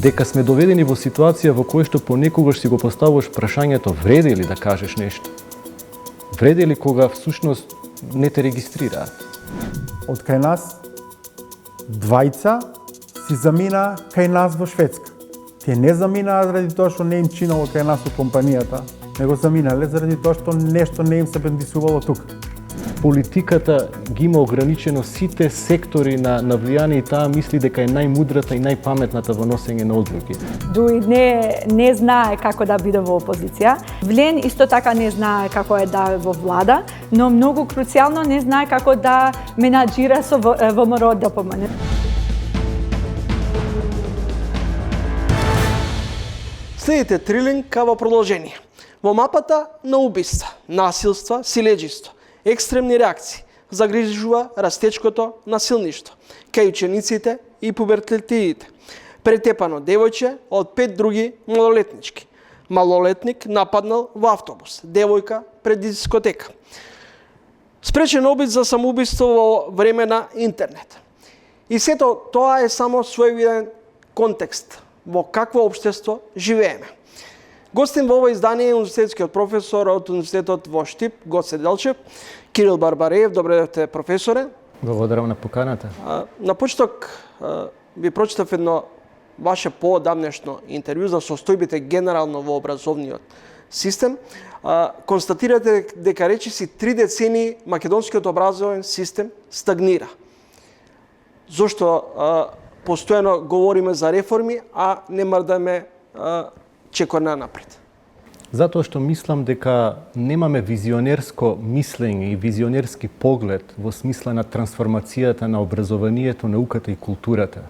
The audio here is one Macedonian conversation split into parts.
дека сме доведени во ситуација во која што понекогаш си го поставуваш прашањето вреди ли да кажеш нешто? Вреди ли кога всушност не те регистрираат? Од кај нас двајца си замина кај нас во Шведска. Тие не заминаа заради тоа што не им чинало кај нас у компанијата, него заминале заради тоа што нешто не им се бендисувало тука. Политиката ги има ограничено сите сектори на влијание и таа мисли дека е најмудрата и најпаметната во носење на одлуки. Дуи не знае како да биде во опозиција. Влен исто така не знае како е да е во влада, но многу круцијално не знае како да менаџира со ВМРО ДПМН. Следите трилинка во продолжение. Во мапата на убиства, насилства, силеџиство, екстремни реакции, загрижува растечкото насилништво, кај учениците и пубертетиите. Претепано девојче од 5 други малолетнички. Малолетник нападнал во автобус, девојка пред дискотека. Спречен обид за самоубиство во време на интернет. И сето тоа е само своевиден контекст во какво општество живееме. Гостин во ова издание е универзитетскиот професор од Универзитетот во Штип, Гоце Делчев, Кирил Барбареев. Добре дојдовте, професоре. Благодарам на поканата. На почеток ви прочитав едно ваше поодамнешно интервју за состојбите генерално во образовниот систем. Констатирате дека речиси 3 децении македонскиот образовен систем стагнира. Зошто постојано говориме за реформи, а не мрдаме чекорна напред? Затоа што мислам дека немаме визионерско мислење и визионерски поглед во смисла на трансформацијата на образованието, науката и културата.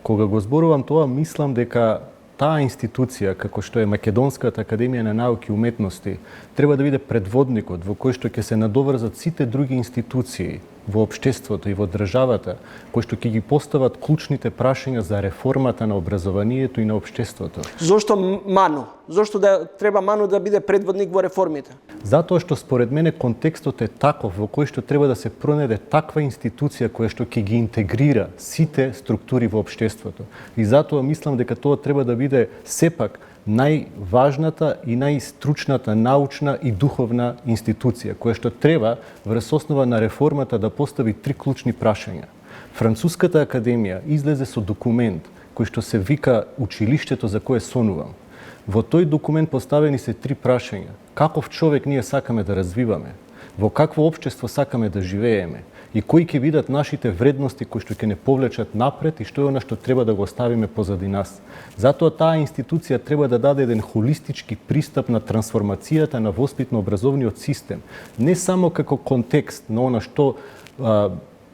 Кога го зборувам тоа, мислам дека таа институција, како што е Македонската академија на науки и уметности, треба да биде предводникот во кој што ќе се надоврзат сите други институции во општеството и во државата, кои што ќе ги постават клучните прашања за реформата на образованието и на општеството. Зошто МАНУ? Зошто треба МАНУ да биде предводник во реформите? Затоа што според мене контекстот е таков во кој што треба да се пронајде таква институција која што ќе ги интегрира сите структури во општеството. И затоа мислам дека тоа треба да биде сепак најважната и најстручната научна и духовна институција, која што треба врз основа на реформата да постави 3 клучни прашања. Француската академија излезе со документ кој што се вика Училиштето за кое сонувам. Во тој документ поставени се 3 прашања. Каков човек ние сакаме да развиваме? Во какво општество сакаме да живееме? И кои ќе бидат нашите вредности кои што ќе не повлечат напред и што е она што треба да го оставиме позади нас. Затоа таа институција треба да даде еден холистички пристап на трансформацијата на воспитно-образовниот систем. Не само како контекст на она што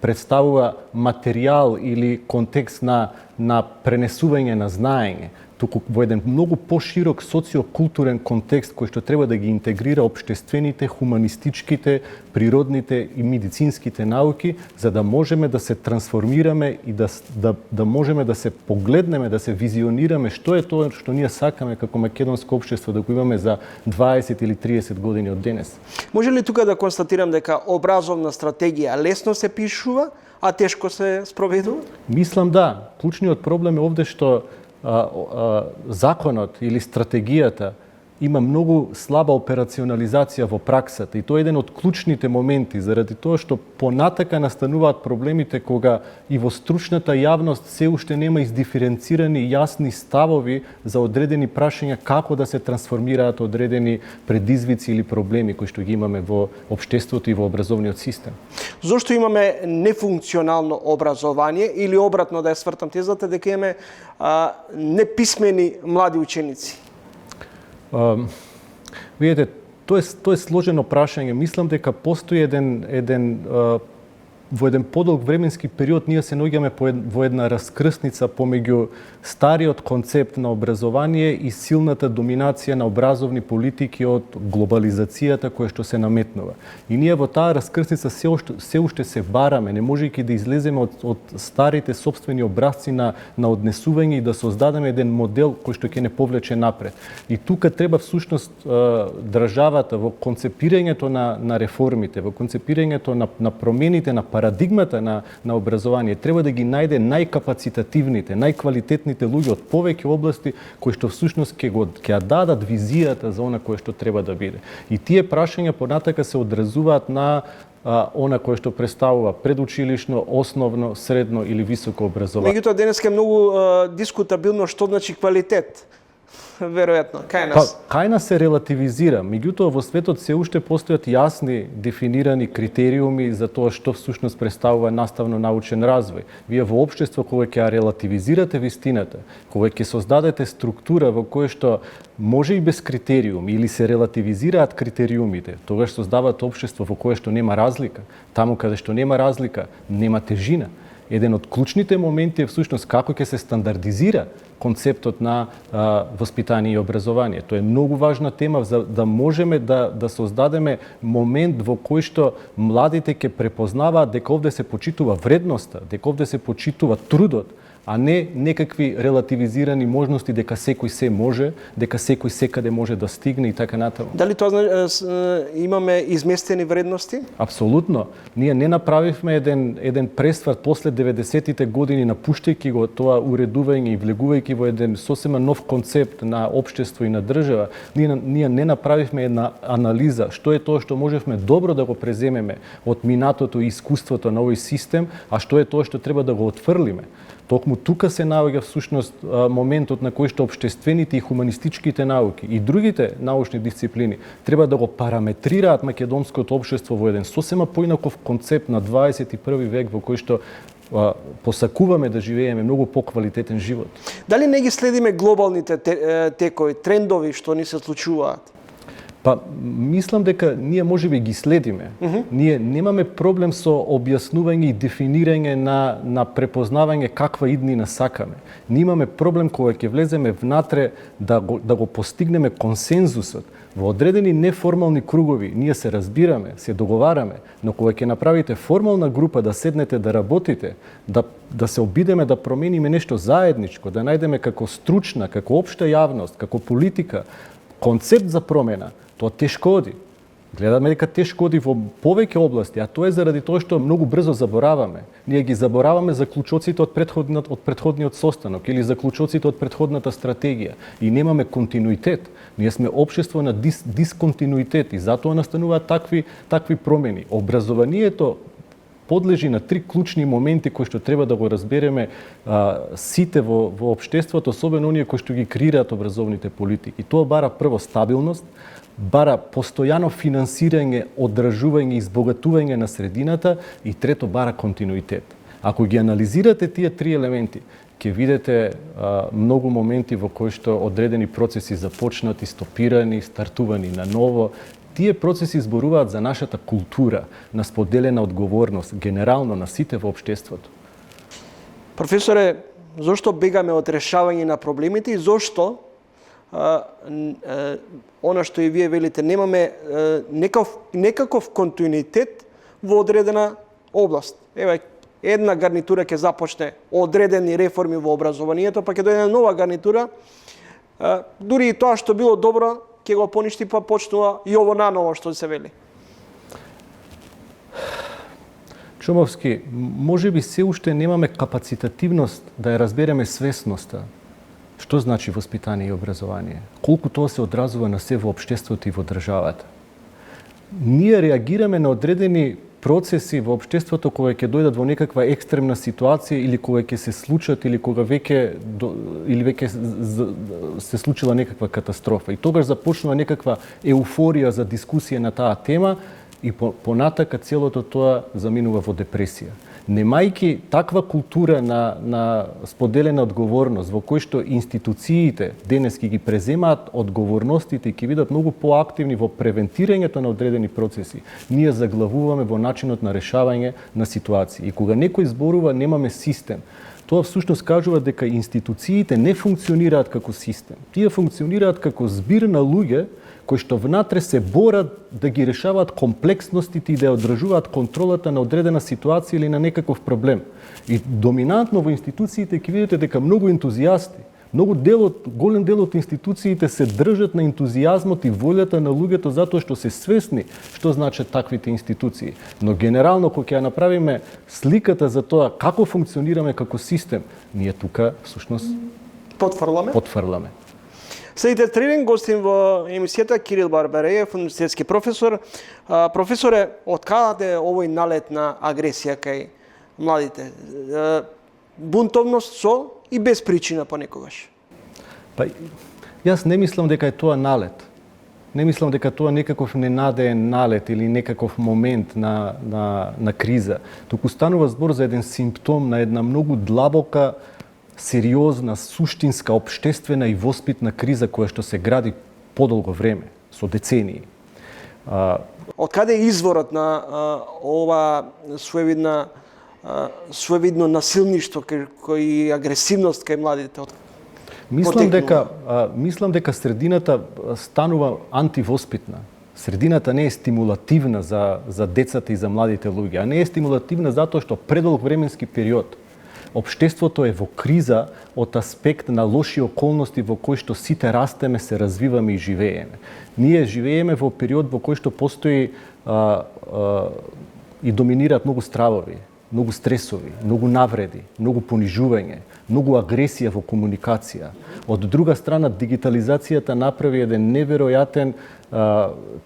представува материјал или контекст на пренесување на знаење, туку во еден многу поширок социокултурен контекст кој што треба да ги интегрира општествените, хуманистичките, природните и медицинските науки, за да можеме да се трансформираме и да можеме да се погледнеме, да се визионираме што е тоа што ние сакаме како македонско општество да го имаме за 20 или 30 години од денес. Може ли тука да констатирам дека образовна стратегија лесно се пишува, а тешко се спроведува? Мислам да. Клучниот проблем е овде што законот или стратегијата има многу слаба операционализација во праксата и тоа е еден од клучните моменти, заради тоа што понатака настануваат проблемите кога и во стручната јавност се уште нема издиференцирани јасни ставови за одредени прашања како да се трансформираат одредени предизвици или проблеми кои што ги имаме во општеството и во образовниот систем. Зошто имаме нефункционално образование или обратно да ја свртам тезата дека имаме неписмени млади ученици? Видете, тоа е сложено прашање. Мислам дека постои во еден подолг временски период ние се наоѓаме во една раскрсница помеѓу стариот концепт на образование и силната доминација на образовни политики од глобализацијата која што се наметнува. И ние во таа раскрсница се уште се бараме, не можејќи да излеземе од старите собствени образци на однесување и да создадеме еден модел кој што ќе не повлече напред. И тука треба всушност државата во концепирањето на реформите, во концепирањето на промените на парадигмата на образование треба да ги најде најкапацитативните, најквалитетните луѓе од повеќе области кои што всушност ќе ја дадат визијата за она кое што треба да биде. И тие прашања понатака се одразуваат на она кое што представува предучилишно, основно, средно или високо образование. Меѓутоа денеска е многу дискутабилно што значи квалитет. Веројатно, кај нас. Кај нас се релативизира, меѓутоа во светот се уште постојат јасни дефинирани критериуми за тоа што всушност представува наставно-научен развој. Вие во општество кога ќе релативизирате вистината, кога ќе создадете структура во која што може и без критериуми или се релативизираат критериумите, тогаш создавате општество во кое што нема разлика. Таму каде што нема разлика, нема тежина. Еден од клучните моменти е всушност како ќе се стандардизира концептот на воспитание и образование. Тоа е многу важна тема за да можеме да создадеме момент во кој што младите ќе препознаваат дека овде се почитува вредноста, дека овде се почитува трудот, а не некакви релативизирани можности дека секој се може, дека секој секаде може да стигне и така натаму. Дали тоа имаме изместени вредности? Апсолутно. Ние не направивме еден пресврт после 90-тите години, напуштајќи го тоа уредување и влегувајќи во еден сосема нов концепт на општество и на држава. Ние не направивме една анализа што е тоа што можевме добро да го преземеме од минатото и искуството на овој систем, а што е тоа што треба да го отфрлиме. Токму тука се наоѓа всушност моментот на кој што општествените и хуманистичките науки и другите научни дисциплини треба да го параметрираат македонското општество во еден сосема поинаков концепт на 21 век во кој што посакуваме да живееме многу поквалитетен живот. Дали не ги следиме глобалните текови, трендови што ни се случуваат? Па, мислам дека ние можеби ги следиме. Ние немаме проблем со објаснување и дефинирање на препознавање каква иднина сакаме. Ние имаме проблем кога ќе влеземе внатре да го постигнеме консензусот. Во одредени неформални кругови ние се разбираме, се договараме, но кога ќе направите формална група да седнете да работите, да се обидеме да промениме нешто заедничко, да најдеме како стручна, како општа јавност, како политика, концепт за промена, тоа тешко оди. Гледаме дека тешко оди во повеќе области, а тоа е заради тоа што многу брзо забораваме. Ние ги забораваме заклучоците од претходниот состанок или заклучоците од претходната стратегија и немаме континуитет. Ние сме општество на дисконтинуитет и затоа настануваат такви промени. Образованието подлежи на три клучни моменти кои што треба да го разбереме сите во општеството, особено оние кои што ги креираат образовните политики. Тоа бара прво стабилност, бара постојано финансирање, одржување и избогатување на средината и трето бара континуитет. Ако ги анализирате тие три елементи, ќе видите многу моменти во кои што одредени процеси започнати, стопирани, стартувани на ново. Тие процеси зборуваат за нашата култура на споделена одговорност, генерално на сите во општеството. Професоре, зошто бегаме од решавање на проблемите и зошто она што и вие велите, немаме некаков континуитет во одредена област? Еве, една гарнитура ќе започне одредени реформи во образованието, па ќе дојде нова гарнитура, дури и тоа што било добро, ќе го поништи, па почнува и ово наново што се вели. Чумовски, можеби се уште немаме капацитативност да ја разбереме свесноста. Што значи воспитание и образование? Колку тоа се одразува на се во општеството и во државата? Ние реагираме на одредени процеси во општеството кога ќе дојдат во некаква екстремна ситуација или кога ќе се случат или кога веќе се случила некаква катастрофа. И тогаш започнува некаква еуфорија за дискусија на таа тема и понатака целото тоа заминува во депресија. Немајки таква култура на споделена одговорност во кој што институциите денески ги преземаат одговорностите и ќе бидат многу поактивни во превентирањето на одредени процеси, ние заглавуваме во начинот на решавање на ситуации. И кога некој зборува немаме систем, тоа всушност кажува дека институциите не функционираат како систем. Тие функционираат како збир на луѓе кои што внатре се борат да ги решаваат комплексностите и да ја одржуваат контролата на одредена ситуација или на некаков проблем. И доминантно во институциите ќе видите дека многу ентузијасти, Голем дел од институциите се држат на ентузијазмот и волјата на луѓето затоа што се свесни што значат таквите институции. Но генерално кога ќе ја направиме сликата за тоа како функционираме како систем, ние тука всушност потфрламе. Следите тренинг гостин во емисијата Кирил Барбареев, универзитетски професор. Професоре, од каде овој налет на агресија кај младите? Бунтовност со и без причина понекогаш. Па, јас не мислам дека е тоа налет. Не мислам дека тоа некаков ненадеен налет или некаков момент на криза. Туку станува збор за еден симптом на една многу длабока, сериозна, суштинска, општествена и воспитна криза која што се гради подолго време, со децении. Од каде е изворот на ова своевидно насилништво и агресивност кај младите? Мислам дека средината станува антивоспитна. Средината не е стимулативна за децата и за младите луѓе, а не е стимулативна затоа што предолг временски период општеството е во криза од аспект на лоши околности во кои што сите растеме, се развиваме и живееме. Ние живееме во период во кој што постои и доминираат многу стравови, многу стресови, многу навреди, многу понижување, многу агресија во комуникација. Од друга страна, дигитализацијата направи еден неверојатен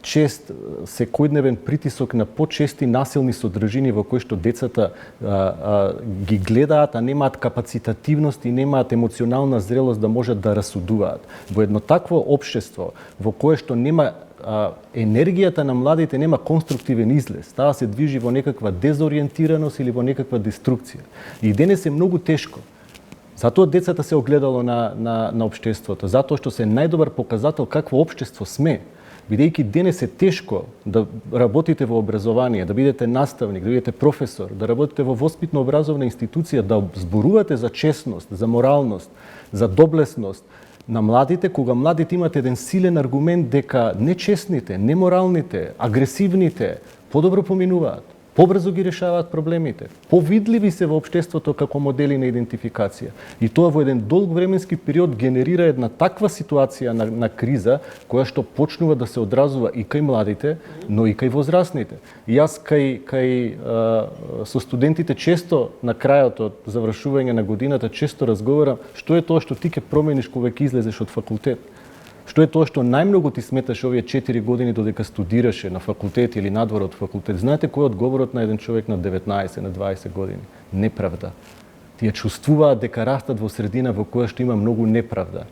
чест секојдневен притисок на почести насилни содржини во кои што децата ги гледаат, а немаат капацитативност и немаат емоционална зрелост да можат да расудуваат. Во едно такво општество во кое што нема енергијата на младите нема конструктивен излез. Таа се движи во некаква дезориентираност или во некаква деструкција. И денес е многу тешко. Затоа децата се огледало на општеството, затоа што се најдобар показател какво општество сме. Бидејќи денес е тешко да работите во образование, да бидете наставник, да бидете професор, да работите во воспитно образовна институција, да зборувате за честност, за моралност, за доблесност на младите, кога младите имат еден силен аргумент дека нечестните, неморалните, агресивните подобро поминуваат, побрзо ги решаваат проблемите, повидливи се во општеството како модели на идентификација. И тоа во еден долг временски период генерира една таква ситуација на криза, која што почнува да се одразува и кај младите, но и кај возрастните. И јас со студентите често на крајот од завршување на годината често разговарам што е тоа што ти ќе промениш кога ќе излезеш од факултет. Што е тоа што најмногу ти сметаше овие 4 години додека студираше на факултет или надвор од факултет? Знаете кој е одговорот на еден човек на 19, на 20 години? Неправда. Тие чувствуваат дека растат во средина во која што има многу неправда.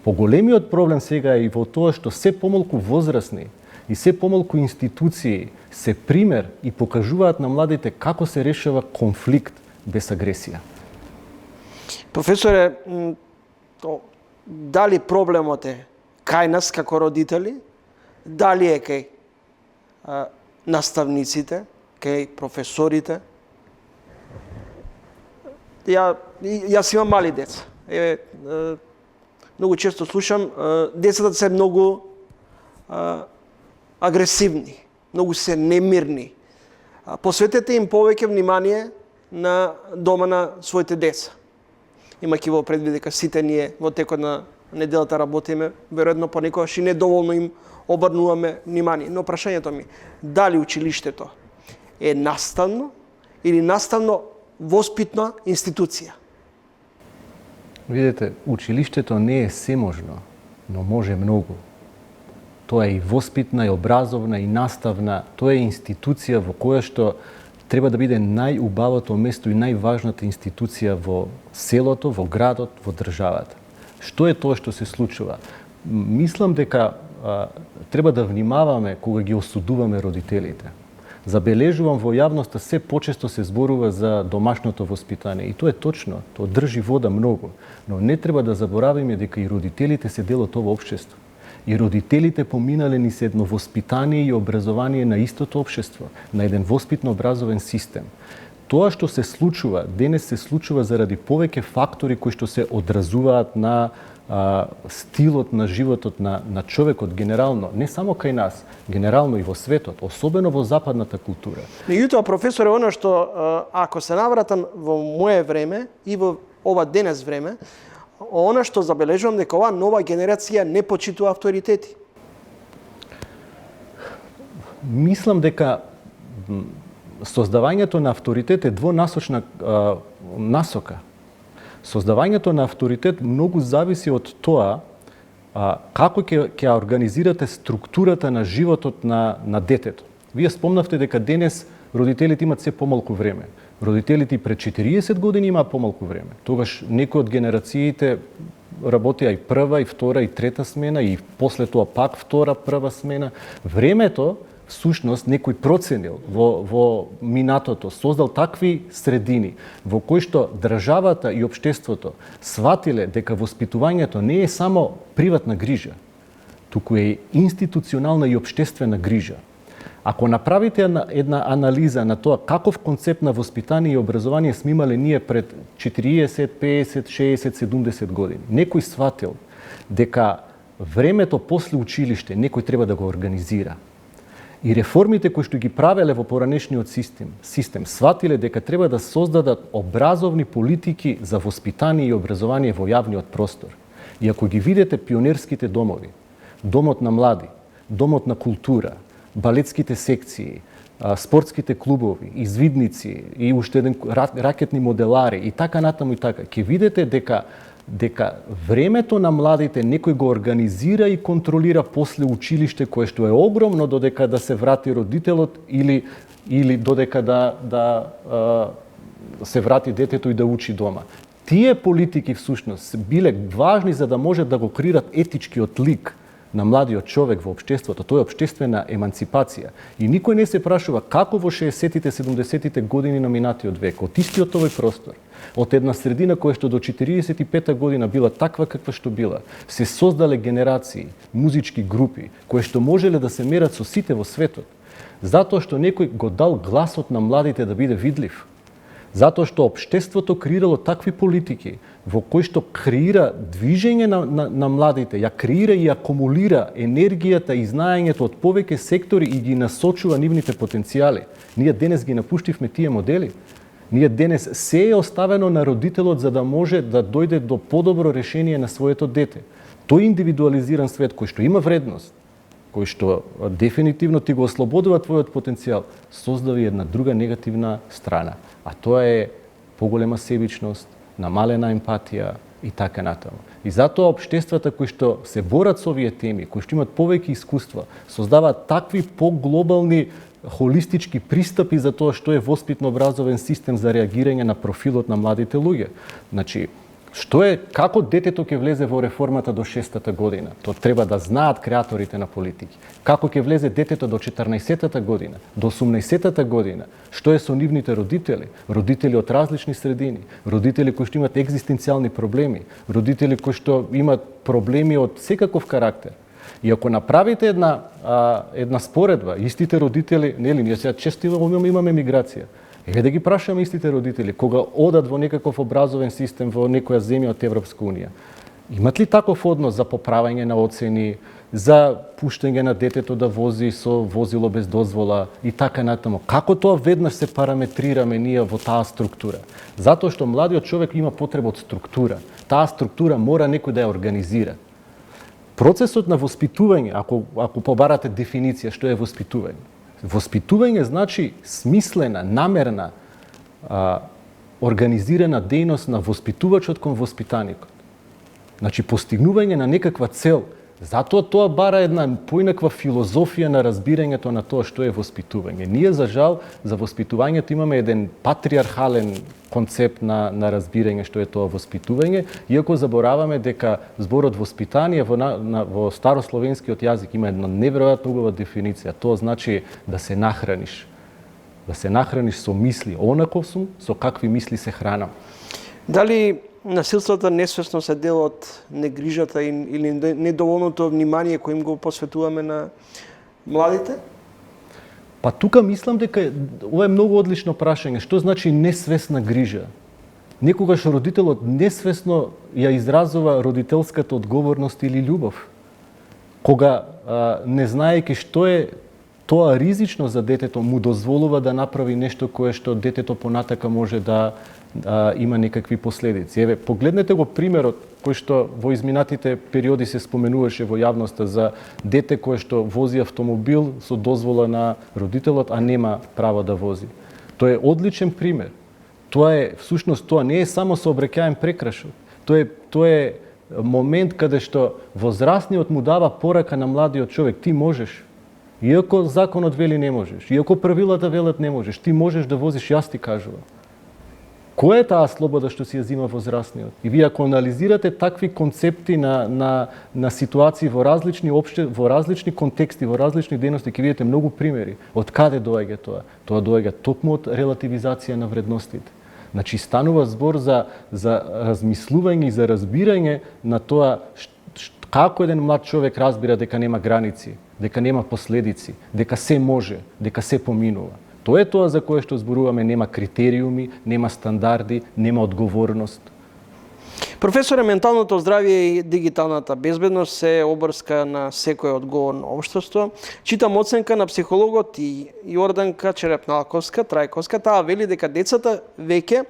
Поголемиот проблем сега е и во тоа што се помалку возрастни и се помалку институции се пример и покажуваат на младите како се решава конфликт без агресија. Професоре, дали проблемот е кај нас како родители, дали е кај наставниците, кај професорите? Јас имам мали деца. Многу често слушам, децата се многу агресивни, многу се немирни. Посветете им повеќе внимание на дома на своите деца. Имајќи во предвид дека сите ние во текот на неделата работиме, веројатно понекогаш и недоволно им обрнуваме внимание. Но прашањето ми, дали училиштето е наставно или наставно воспитна институција? Видете, училиштето не е seможно, но може многу. Тоа е и воспитна, и образовна, и наставна. Тоа е институција во која што треба да биде најубавото место и најважната институција во селото, во градот, во државата. Што е тоа што се случува? Мислам дека треба да внимаваме кога ги осудуваме родителите. Забележувам во јавноста се почесто се зборува за домашното воспитание. И тоа е точно, тоа држи вода многу. Но не треба да забораваме дека и родителите се дел од ова општество. И родителите поминале низ едно воспитание и образование на истото општество, на еден воспитно-образовен систем. Тоа што се случува, денес се случува заради повеќе фактори кои што се одразуваат на стилот на животот на човекот генерално, не само кај нас, генерално и во светот, особено во западната култура. Меѓутоа, професоре, оно што ако се навратам во мое време и во ова денес време, она што забележувам дека оваа нова генерација не почитува авторитети. Мислам дека создавањето на авторитет е двонасочна насока. Создавањето на авторитет многу зависи од тоа како ќе организирате структурата на животот на детето. Вие спомнавте дека денес родителите имат се помалку време. Родителите пред 40 години имаат помалку време. Тогаш некои од генерациите работеа и прва, и втора, и трета смена, и после тоа пак втора, прва смена. Времето, всушност, некој проценил во минатото, создал такви средини во кои што државата и општеството сватиле дека воспитувањето не е само приватна грижа, туку е институционална и општествена грижа. Ако направите една анализа на тоа каков концепт на воспитание и образование сме имале ние пред 40, 50, 60, 70 години, некој сватил дека времето после училиште некој треба да го организира. И реформите кои што ги правеле во поранешниот систем сватиле дека треба да создадат образовни политики за воспитание и образование во јавниот простор. И ако ги видите пионерските домови, домот на млади, домот на култура, балетските секции, спортските клубови, извидници и уште еден ракетни моделари и така натаму и така, ќе видите дека времето на младите некој го организира и контролира после училиште, кое што е огромно додека да се врати родителот или додека да се врати детето и да учи дома. Тие политики всушност биле важни за да може да го креират етичкиот лик на младиот човек во општеството. Тоа е општествена еманципација. И никој не се прашува како во 60-тите, 70-тите години на минатиот век, од истиот овој простор, од една средина која што до 45-та година била таква каква што била, се создале генерации, музички групи, кои што можеле да се мерат со сите во светот. Затоа што некој го дал гласот на младите да биде видлив. Затоа што општеството креирало такви политики во кои што креира движење на младите, ја креира и акумулира енергијата и знаењето од повеќе сектори и ги насочува нивните потенцијали. Ние денес ги напуштивме тие модели. Ние денес се е оставено на родителот за да може да дојде до подобро решение на своето дете. Тој индивидуализиран свет кој што има вредност, кој што дефинитивно ти го ослободува твојот потенцијал, создави една друга негативна страна. А тоа е поголема себичност, намалена емпатија и така натаму. И затоа општествата кои што се борат со овие теми, кои што имат повеќе искуства, создаваат такви поглобални холистички пристапи за тоа што е воспитно-образовен систем за реагирање на профилот на младите луѓе. Значи, како детето ќе влезе во реформата до 6-та година? Тоа треба да знаат креаторите на политики. Како ќе влезе детето до 14-та година, до 18-та година? Што е со нивните родители? Родители од различни средини, родители кои што имат екзистенцијални проблеми, родители кои што имат проблеми од секаков карактер. И ако направите една споредба, истите родители, ние сега често имаме миграција. Еве да ги прашаме истите родители, кога одат во некаков образовен систем во некоја земја од Европска унија, имат ли таков однос за поправање на оцени, за пуштање на детето да вози со возило без дозвола и така натаму? Како тоа веднаш се параметрираме ние во таа структура? Затоа што младиот човек има потреба од структура. Таа структура мора некој да ја организира. Процесот на воспитување, ако побарате дефиниција што е воспитување, воспитување значи смислена, намерна, организирана дејност на воспитувачот кон воспитаникот. Значи постигнување на некаква цел. Затоа тоа бара една поинаква филозофија на разбирањето на тоа што е воспитување. Ние, за жал, за воспитувањето имаме еден патриархален концепт на разбирање што е тоа воспитување, иако забораваме дека зборот воспитание во старословенскиот јазик има една неверојатно убава дефиниција. Тоа значи да се нахраниш. Да се нахраниш со мисли, онаков сум, со какви мисли се хранам. Дали насилствата несвесно се дел од негрижата или недоволното внимание кој им го посветуваме на младите? Па тука мислам дека ова е многу одлично прашање. Што значи несвесна грижа? Некогаш родителот несвесно ја изразува родителската одговорност или љубов. Кога не знаејќи што е тоа ризично за детето му дозволува да направи нешто кое што детето понатака може да има некакви последици. Еве, погледнете го примерот кој што во изминатите периоди се споменуваше во јавноста за дете кое што вози автомобил со дозвола на родителот, а нема право да вози. Тоа е одличен пример. Всушност тоа не е само сообраќаен прекршок. Тоа е момент каде што возрастниот му дава порака на младиот човек: ти можеш. Иако законот вели не можеш, иако правилата велат не можеш, ти можеш да возиш, јас ти кажувам. Која е таа слобода што си ја зима возрастниот? И вие ако анализирате такви концепти на ситуации во различни контексти, во различни дејности, ќе видите многу примери. Од каде доаѓа тоа? Тоа доаѓа токму од релативизација на вредностите. Значи, станува збор за размислување и за разбирање на тоа како еден млад човек разбира дека нема граници, дека нема последици, дека се може, дека се поминува. Тоа е тоа за кое што зборуваме: нема критериуми, нема стандарди, нема одговорност. Професоре, менталното здравје и дигиталната безбедност се обврска на секое одговорно општество. Читам оценка на психологот и Јорданка Черепналковска-Трајковска. Таа вели дека децата веќе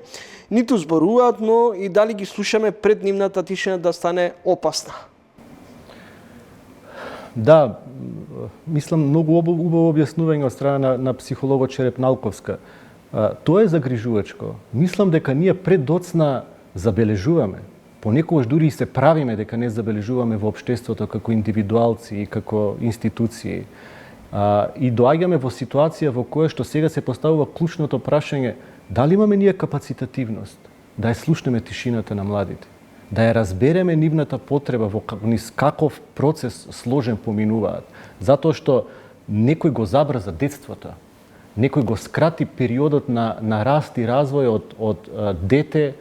ниту зборуваат, но и дали ги слушаме пред нивната тишина да стане опасна. Да, мислам многу убаво објаснување од страна на психологот Черепналковска. Тоа е загрижувачко. Мислам дека ние предоцна забележуваме. Понекогаш дури и се правиме дека не забележуваме во општеството како индивидуалци и како институции. И доаѓаме во ситуација во која што сега се поставува клучното прашање: дали имаме ние капацитативност да ја слушнеме тишината на младите? Да ја разбереме нивната потреба во низ каков процес сложен поминуваат. Затоа што некој го забрза детството, некој го скрати периодот на раст и развој од дете,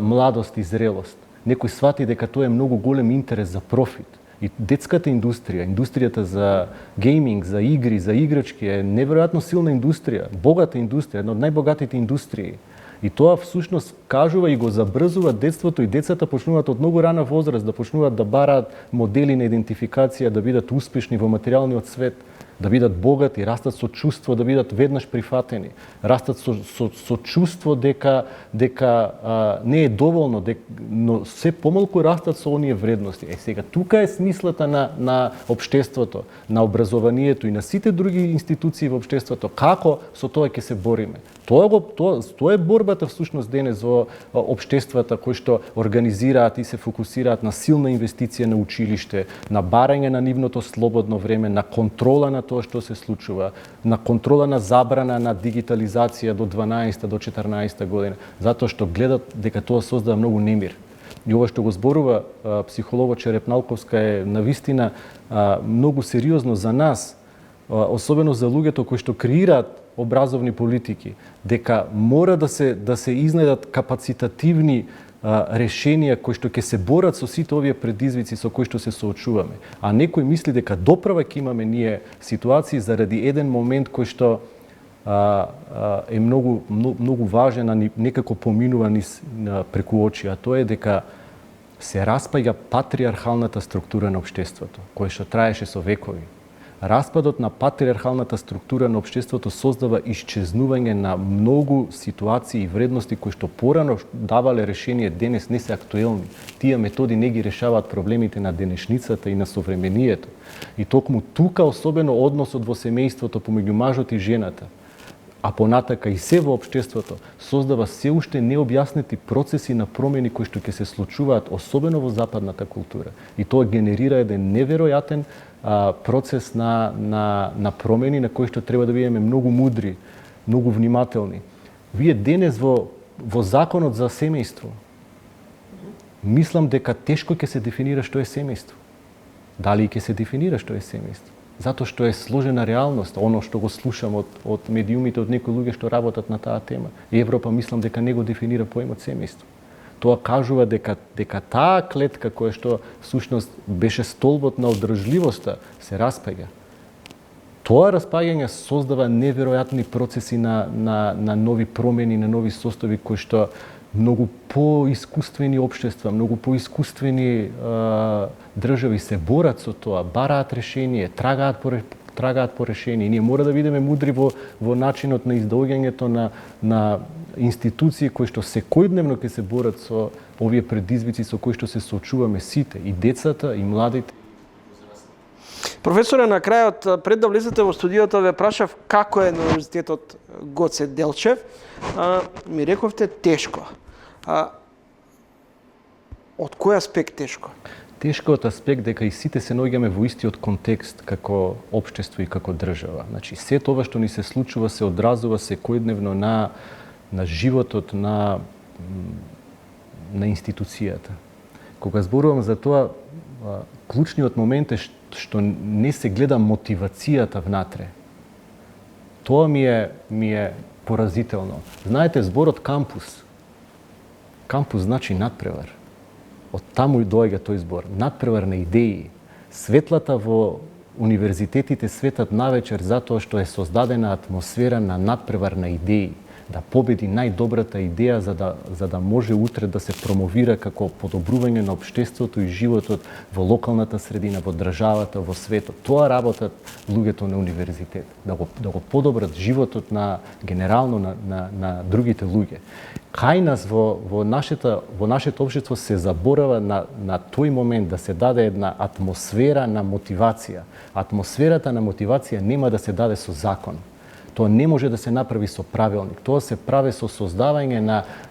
младост и зрелост. Некој свати дека тоа е многу голем интерес за профит. И детската индустрија, индустријата за гейминг, за игри, за играчки е неверојатно силна индустрија, богата индустрија, една од најбогатите индустрии. И тоа всушност кажува и го забрзува детството, и децата почнуваат од многу рана возраст да почнуваат да бараат модели на идентификација, да бидат успешни во материјалниот свет, да бидат богати, растат со чувство да бидат веднаш прифатени, растат со чувство дека не е доволно, но се помалку растат со оние вредности. Сега тука е смислата на општеството, на образованието и на сите други институции во општеството. Како со тоа ќе се бориме? Тоа е борбата всушност денес во општествата кои што организираат и се фокусираат на силна инвестиција на училиште, на барање на нивното слободно време, на контрола на тоа што се случува, на контрола на забрана на дигитализација до 12-та, до 14-та година, затоа што гледат дека тоа создава многу немир. И ова што го зборува психологот Черепналковска е навистина многу сериозно за нас, особено за луѓето кои што креираат образовни политики, дека мора да се изнајдат капацитативни решенија кои што ќе се борат со сите овие предизвици со кои што се соочуваме. А некој мисли дека доправа ќе имаме ние ситуации заради еден момент кој што е многу важен, а некако поминува преку очи, а тоа е дека се распаѓа патриархалната структура на општеството, која што траеше со векови. Распадот на патриархалната структура на општеството создава исчезнување на многу ситуации и вредности кои што порано давале решение, денес не се актуелни. Тие методи не ги решаваат проблемите на денешницата и на современието. И токму тука особено односот во семејството помеѓу мажот и жената, а понатака и се во општеството, создава се уште необјаснети процеси на промени кои што ќе се случуваат особено во западната култура. И тоа генерира еден неверојатен процес на промени на кои што треба да бидеме многу мудри, многу внимателни. Вие денес во законот за семејство, мислам дека тешко ќе се дефинира што е семејство. Дали ќе се дефинира што е семејство? Затоа што е сложена реалност, оно што го слушам од медиумите, од некои луѓе што работат на таа тема. Европа мислам дека не го дефинира поимот семејство. Тоа кажува дека таа клетка која што всушност беше столбот на одржливоста се распаѓа. Тоа распаѓање создава неверојатни процеси на нови промени, на нови состојби кои што многу поискуствени општества, многу поискуствени држави се борат со тоа, бараат решение, трагаат трагаат по решение. Ние мора да бидеме мудри во начинот на издаоѓањето на институции кои што секојдневно ќе се борат со овие предизвици со кои што се соочуваме сите, и децата, и младите. Професоре, на крајот, пред да влезете во студиото, ве прашав како е на Универзитетот Гоце Делчев. Ми рековте тешко. Од кој аспект тешко? Тешко од аспект дека и сите се наоѓаме во истиот контекст како општество и како држава. Значи, се тоа што ни се случува се одразува секојдневно на животот на институцијата. Кога зборувам за тоа, клучниот момент е што не се гледа мотивацијата внатре. Тоа ми е поразително. Знаете, зборот кампус. Кампус значи надпревар. Од таму и доаѓа тој збор. Надпревар на идеи. Светлата во универзитетите светат навечер затоа што е создадена атмосфера на надпревар на идеи. Да победи најдобрата идеја за да може утре да се промовира како подобрување на општеството и животот во локалната средина, во државата, во светот. Тоа работат луѓето на универзитет, да го подобрат животот на генерално на другите луѓе. Кај нас во нашето општество се заборава на тој момент да се даде една атмосфера на мотивација. Атмосферата на мотивација нема да се даде со закон. Тоа не може да се направи со правилник. Тоа се прави со создавање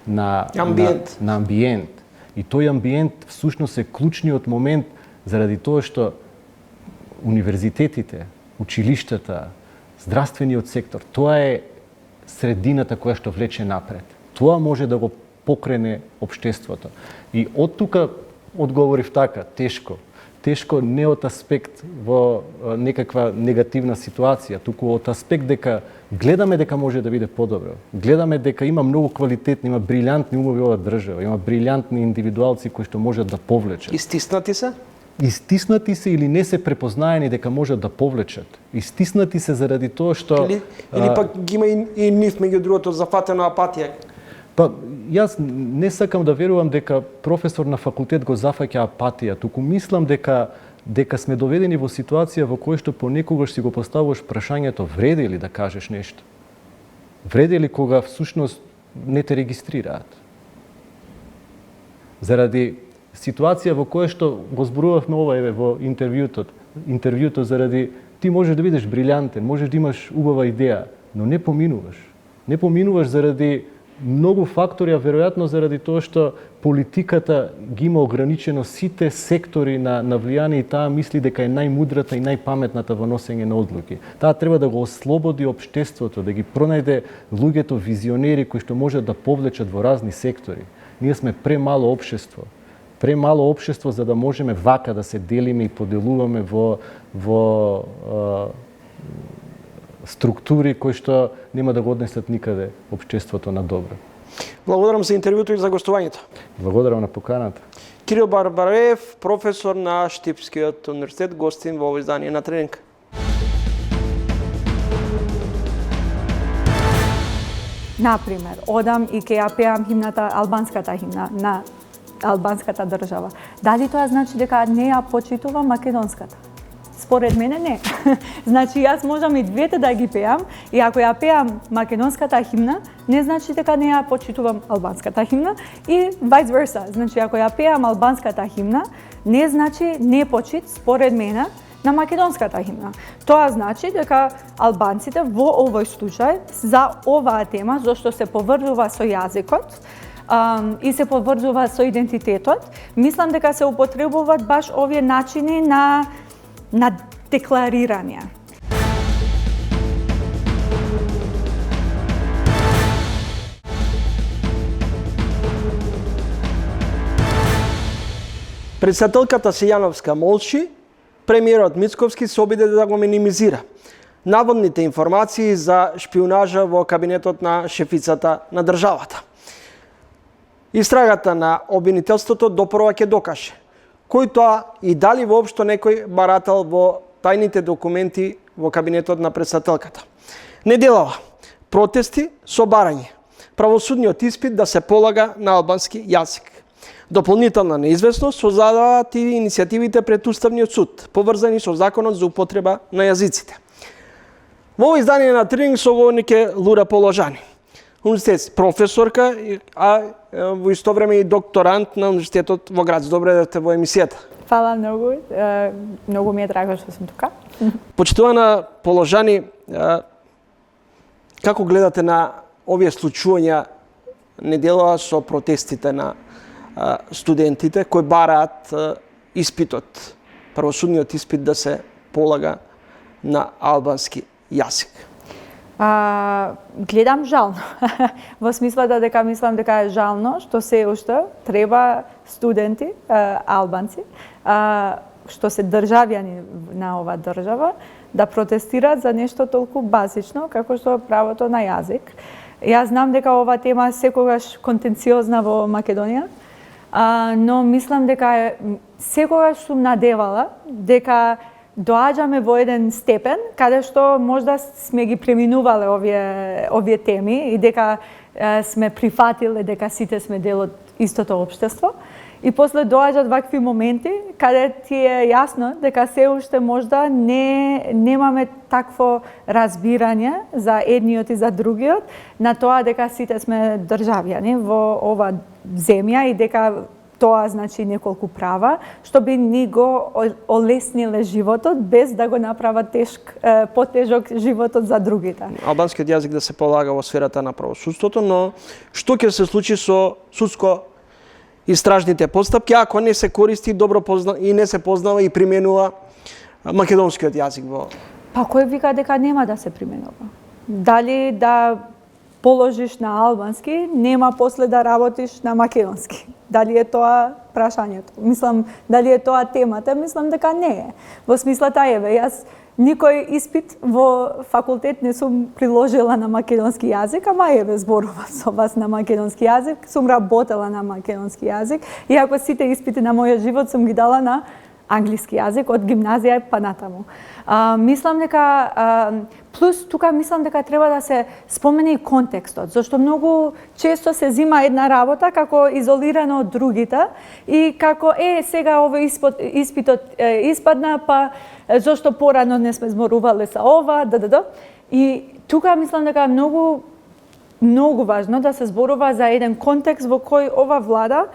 на амбиент. И тој амбиент всушност е клучниот момент заради тоа што универзитетите, училиштата, здравствениот сектор, тоа е средината која што влече напред. Тоа може да го покрене општеството. И од тука одговорив така, тешко. Тешко не од аспект во некаква негативна ситуација, туку од аспект дека гледаме дека може да биде подобро. Гледаме дека има многу квалитетни, има брилјантни умови ова држава, има брилјантни индивидуалци кои што можат да повлечат. Истиснати се? Истиснати се или не се препознаени дека можат да повлечат. Истиснати се заради тоа што или пак ги има и нив меѓу другото зафатено апатија. Па, јас не сакам да верувам дека професор на факултет го зафаќа апатија, туку мислам дека сме доведени во ситуација во која што понекогаш си го поставуваш прашањето вреди ли да кажеш нешто? Вреди ли кога всушност не те регистрираат? Заради ситуација во која што го зборувавме ова во интервјуто заради ти можеш да бидеш брилјантен, можеш да имаш убава идеја, но не поминуваш. Не поминуваш заради многу фактори, а веројатно заради тоа што политиката ги има ограничено сите сектори на влијание и таа мисли дека е најмудрата и најпаметната во носење на одлуки. Таа треба да го ослободи општеството, да ги пронајде луѓето визионери кои што можат да повлечат во разни сектори. Ние сме премало општество. Премало општество за да можеме вака да се делиме и поделуваме во структури кои што нема да го однесат никаде општеството на добро. Благодарам за интервјуто и за гостувањето. Благодарам на поканата. Кирил Барбареев, професор на Штипскиот универзитет, гостин во ово издание на Тренинг. Например, одам и ќе ја пеам химната, албанската химна на албанската држава. Дали тоа значи дека не ја почитувам македонската? Според мене не. Значи јас можам и двете да ги пеам и ако ја пеам македонската химна, не значи дека не ја почитувам албанската химна и vice versa. Значи ако ја пеам албанската химна, не значи не почит според мене на македонската химна. Тоа значи дека албанците во овој случај за оваа тема зашто се поврзува со јазикот и се поврзува со идентитетот, мислам дека се употребуваат баш овие начини на декларирање. Председателката Сијановска молчи, премиерот Мицковски се обиде да го минимизира наводните информации за шпионажа во кабинетот на шефицата на државата. Истрагата на обвинителството допрва ќе докаже кој тоа и дали воопшто некој барател во тајните документи во кабинетот на председателката. Неделава протести со барање правосудниот испит да се полага на албански јазик. Дополнителна неизвестност создаваат и иницијативите пред Уставниот суд, поврзани со законот за употреба на јазиците. Во ово издание на Трилинг соговорник е Лура Положани, универзитет професорка, а во исто време и докторант на универзитетот во град. Добре да сте во емисијата. Фала многу. Многу ми е драго што сум тука. Почитувана Положани, како гледате на овие случувања неделава со протестите на студентите кои бараат испитот, правосудниот испит да се полага на албански јазик? Гледам жално. Во смислата дека мислам дека е жално што се уште треба студенти, албанци, што се државјани на оваа држава, да протестираат за нешто толку базично како што е правото на јазик. Јас знам дека оваа тема е секогаш контенциозна во Македонија, но мислам дека секогаш сум надевала дека доаѓаме во еден степен каде што можда сме ги преминувале овие теми и дека сме прифатиле дека сите сме дел од истото општество. И после доаѓаат вакви моменти каде ти е јасно дека се уште можда немаме такво разбирање за едниот и за другиот, на тоа дека сите сме државјани во ова земја и дека тоа значи неколку права, што би ни го олесниле животот без да го направат потежок животот за другите. Албанскиот јазик да се полага во сферата на правосудството, но што ќе се случи со судско истражните постапки ако не се користи добро и не се познава и применува македонскиот јазик во... Па кој вика дека нема да се применува? Дали да положиш на албански, нема после да работиш на македонски? Дали е тоа прашањето? Мислам, дали е тоа темата? Мислам дека не е. Во смислата еве, јас никој испит во факултет не сум приложила на македонски јазик, ама еве зборувам со вас на македонски јазик, сум работела на македонски јазик, иако сите испити на мојот живот сум ги дала на англиски јазик од гимназија па натаму. Мислам дека плюс тука мислам дека треба да се спомене и контекстот, зашто многу често се зима една работа како изолирано од другите и како сега овој испитот испадна, па зашто порано не сме зборувале за ова, И тука мислам дека многу важно да се зборува за еден контекст во кој ова влада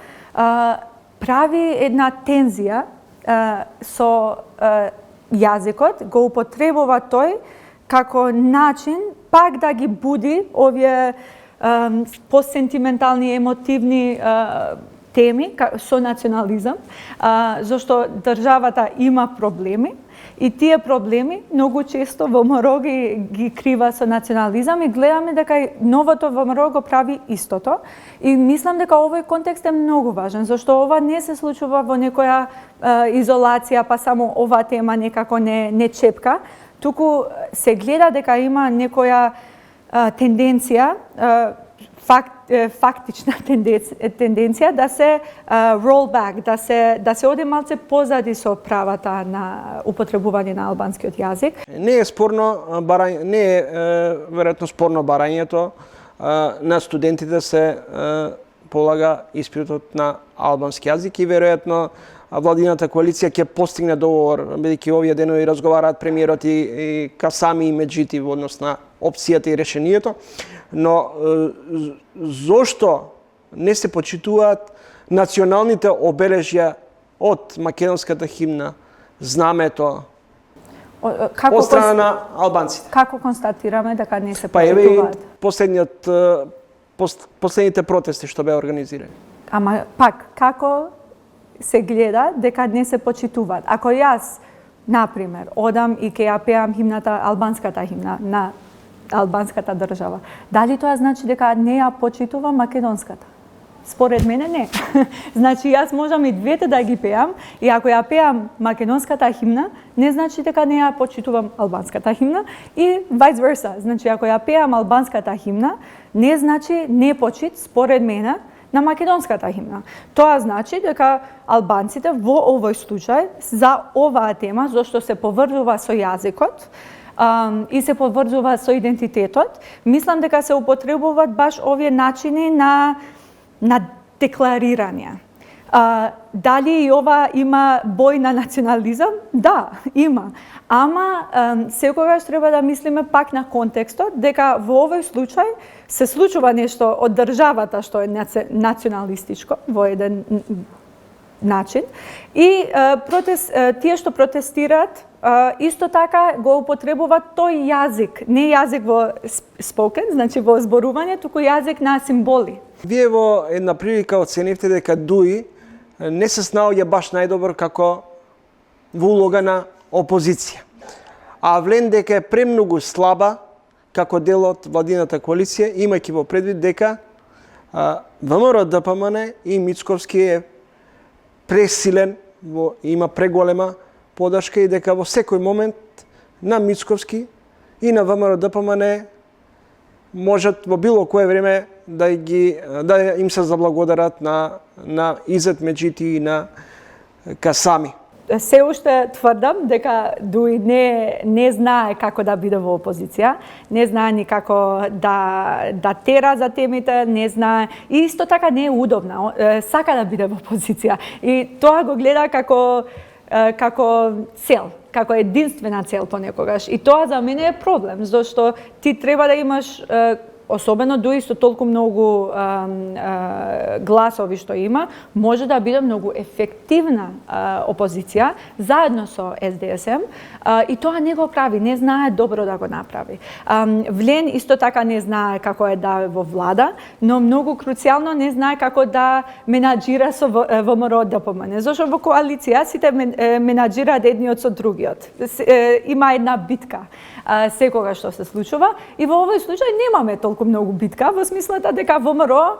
прави една тензија со јазикот, го употребува тој како начин пак да ги буди овие посентиментални, емотивни теми со национализам, зашто државата има проблеми и тие проблеми многу често ВМРО ги крива со национализам и гледаме дека новото ВМРО го прави истото. И мислам дека овој контекст е многу важен, зашто ова не се случува во некоја изолација, па само оваа тема некако не чепка. Туку се гледа дека има некоја тенденција, фактична тенденција да се roll back, да се оде малце позади со правата на употребување на албанскиот јазик. Не е спорно веројатно спорно барањето на студентите се полага испитот на албански јазик и веројатно владината коалиција ќе постигне договор, бидејќи овие денови разговараат премиерот и Касами и Меджити во однос на опцијата и решението, но зошто не се почитуваат националните обележја од македонската химна, знамето, од страна на албанците? Како констатираме дека не се почитуваат? Последните протести што беа организирани. Ама пак, како се гледа дека не се почитуваат? Ако јас, например, одам и ќе ја пеам химната, албанската химна на албанската држава, дали тоа значи дека не ја почитувам македонската? Според мене не. Значи јас можам и двете да ги пеам и ако ја пеам македонската химна, не значи дека не ја почитувам албанската химна и vice versa. Значи ако ја пеам албанската химна, не значи не почит според мене на македонската химна. Тоа значи дека албанците во овој случај за оваа тема, зашто се поврзува со јазикот, и се поврзува со идентитетот, мислам дека се употребуваат баш овие начини на декларирање. Дали и ова има бој на национализам? Да, има. Ама секогаш треба да мислиме пак на контекстот, дека во овој случај се случува нешто од државата што е националистичко во еден начин и тие што протестираат исто така го употребуваат тој јазик, не јазик во spoken, значи во зборување, туку јазик на символи. Вие во една прилика оценивте дека Дуи не се снаоѓа баш најдобар како во улога на опозиција. А Влен дека е премногу слаба како дел од владината коалиција, имајќи во предвид дека ВМРО ДПМН и Мицковски е пресилен, има преголема подршка и дека во секој момент на Мицковски и на ВМРО ДПМН можат во било кое време да им се заблагодарат на Изет Меджити и на Касами. Се уште тврдам дека Дуи не знае како да биде во опозиција, не знае ни како да тера за темите, не знае и исто така не е удобна, сака да биде во опозиција и тоа го гледа како цел, како единствена цел понекогаш. И тоа за мене е проблем, зашто ти треба да имаш особено Дуи со толку многу гласови што има, може да биде многу ефективна опозиција заедно со СДСМ и тоа не го прави, не знае добро да го направи. Влен исто така не знае како е да во влада, но многу круцијално не знае како да менаџира со ВМРО ДПМН. Зашто во коалиција сите менаџираат едниот со другиот. Има една битка секогаш што се случува и во овој случај немаме толку многу битка во смислата дека ВМРО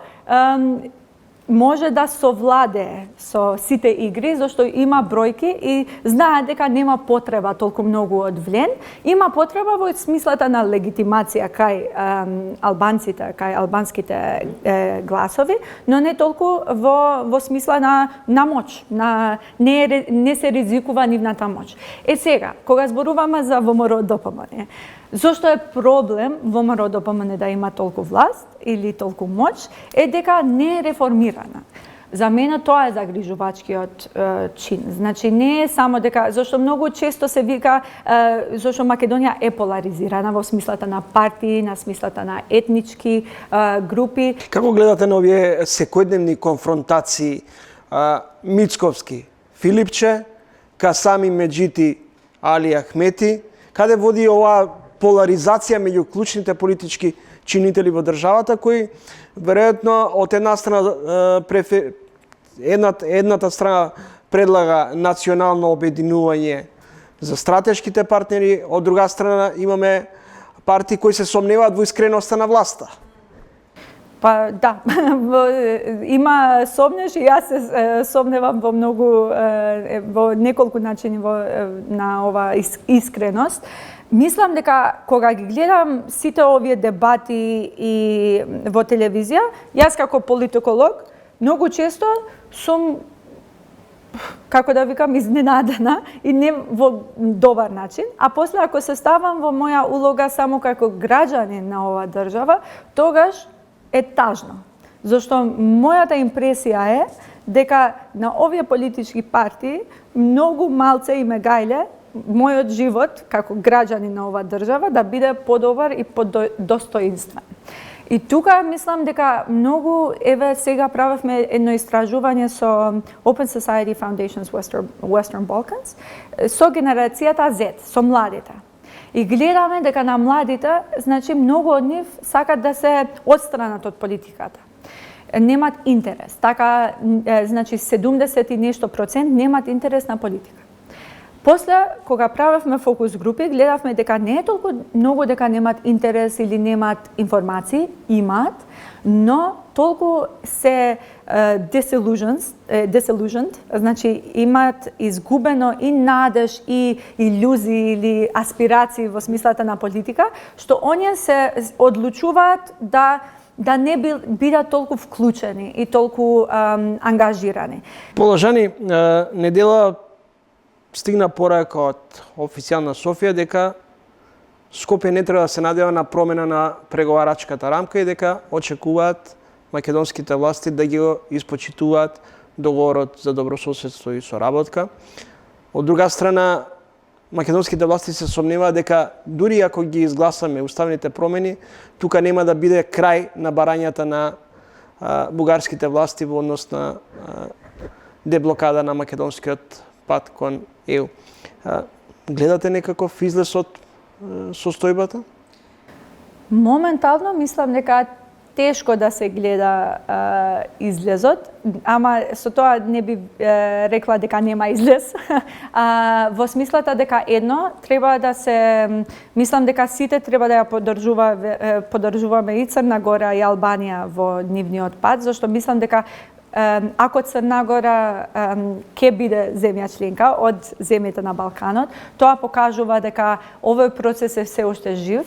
може да совладее со сите игри, зашто има бројки и знае дека нема потреба толку многу од Влен, има потреба во смислата на легитимација кај албанците, кај албанските гласови, но не толку во смисла на моќ, не се ризикува нивната моќ. Сега, кога зборуваме за ВМРО ДПМН, зошто е проблем ВМРО ДПМН да има толку власт или толку моќ, е дека не е реформирана. За мене тоа е загрижувачкиот чин. Значи не е само дека, зашто многу често се вика зашто Македонија е поларизирана во смислата на партии, на смислата на етнички групи. Како гледате на овие секојдневни конфронтации Мицковски, Филипче, Касами Меджити, Али Ахмети, каде води оваа поларизација меѓу клучните политички чинители во државата, кои веројатно од една страна едната страна предлага национално обединување за стратешките партнери, од друга страна имаме партии кои се сомневаат во искреноста на власта. Па да, има сомнеш и јас се сомневам во многу, во неколку начини на ова искреност. Мислам дека кога ги гледам сите овие дебати и во телевизија, јас како политиколог многу често сум, како да викам, изненадена и не во добар начин, а после ако се ставам во моја улога само како граѓанин на оваа држава, тогаш е тажно. Зашто мојата импресија е дека на овие политички партии многу малце им е гајле мојот живот како граѓанин на оваа држава да биде подобар и подостоинствен. И тука мислам дека многу, еве сега правевме едно истражување со Open Society Foundation's Western Balkans, со генерацијата Z, со младите. И гледаме дека на младите, значи многу од нив сакат да се отстранат од политиката. Немат интерес. Така, значи 70 и нешто процент немат интерес на политика. После, кога правевме фокус групи, гледавме дека не е толку многу дека немат интерес или немат информации, имаат, но толку се disillusioned, значи имаат изгубено и надеж и илюзии или аспирации во смислата на политика, што оние се одлучуваат да не бидат толку вклучени и толку ангажирани. Положани, недела стигна порака од официјална Софија дека Скопје не треба да се надева на промена на преговарачката рамка и дека очекуваат македонските власти да ги испочитуваат договорот за добрососедство и соработка. Од друга страна, македонските власти се сомневаат дека дури ако ги изгласаме уставните промени, тука нема да биде крај на барањата на бугарските власти во однос на деблокада на македонскиот пат кон ЕУ. Гледате некаков излез од состојбата? Моментално мислам дека тешко да се гледа излезот, ама со тоа не би рекла дека нема излез. Во смислата дека едно треба да се, мислам дека сите треба да ја поддржуваме и Црна Гора и Албанија во нивниот пат, зашто мислам дека ако Црна Гора ќе биде земја членка од земјите на Балканот, тоа покажува дека овој процес е се уште жив.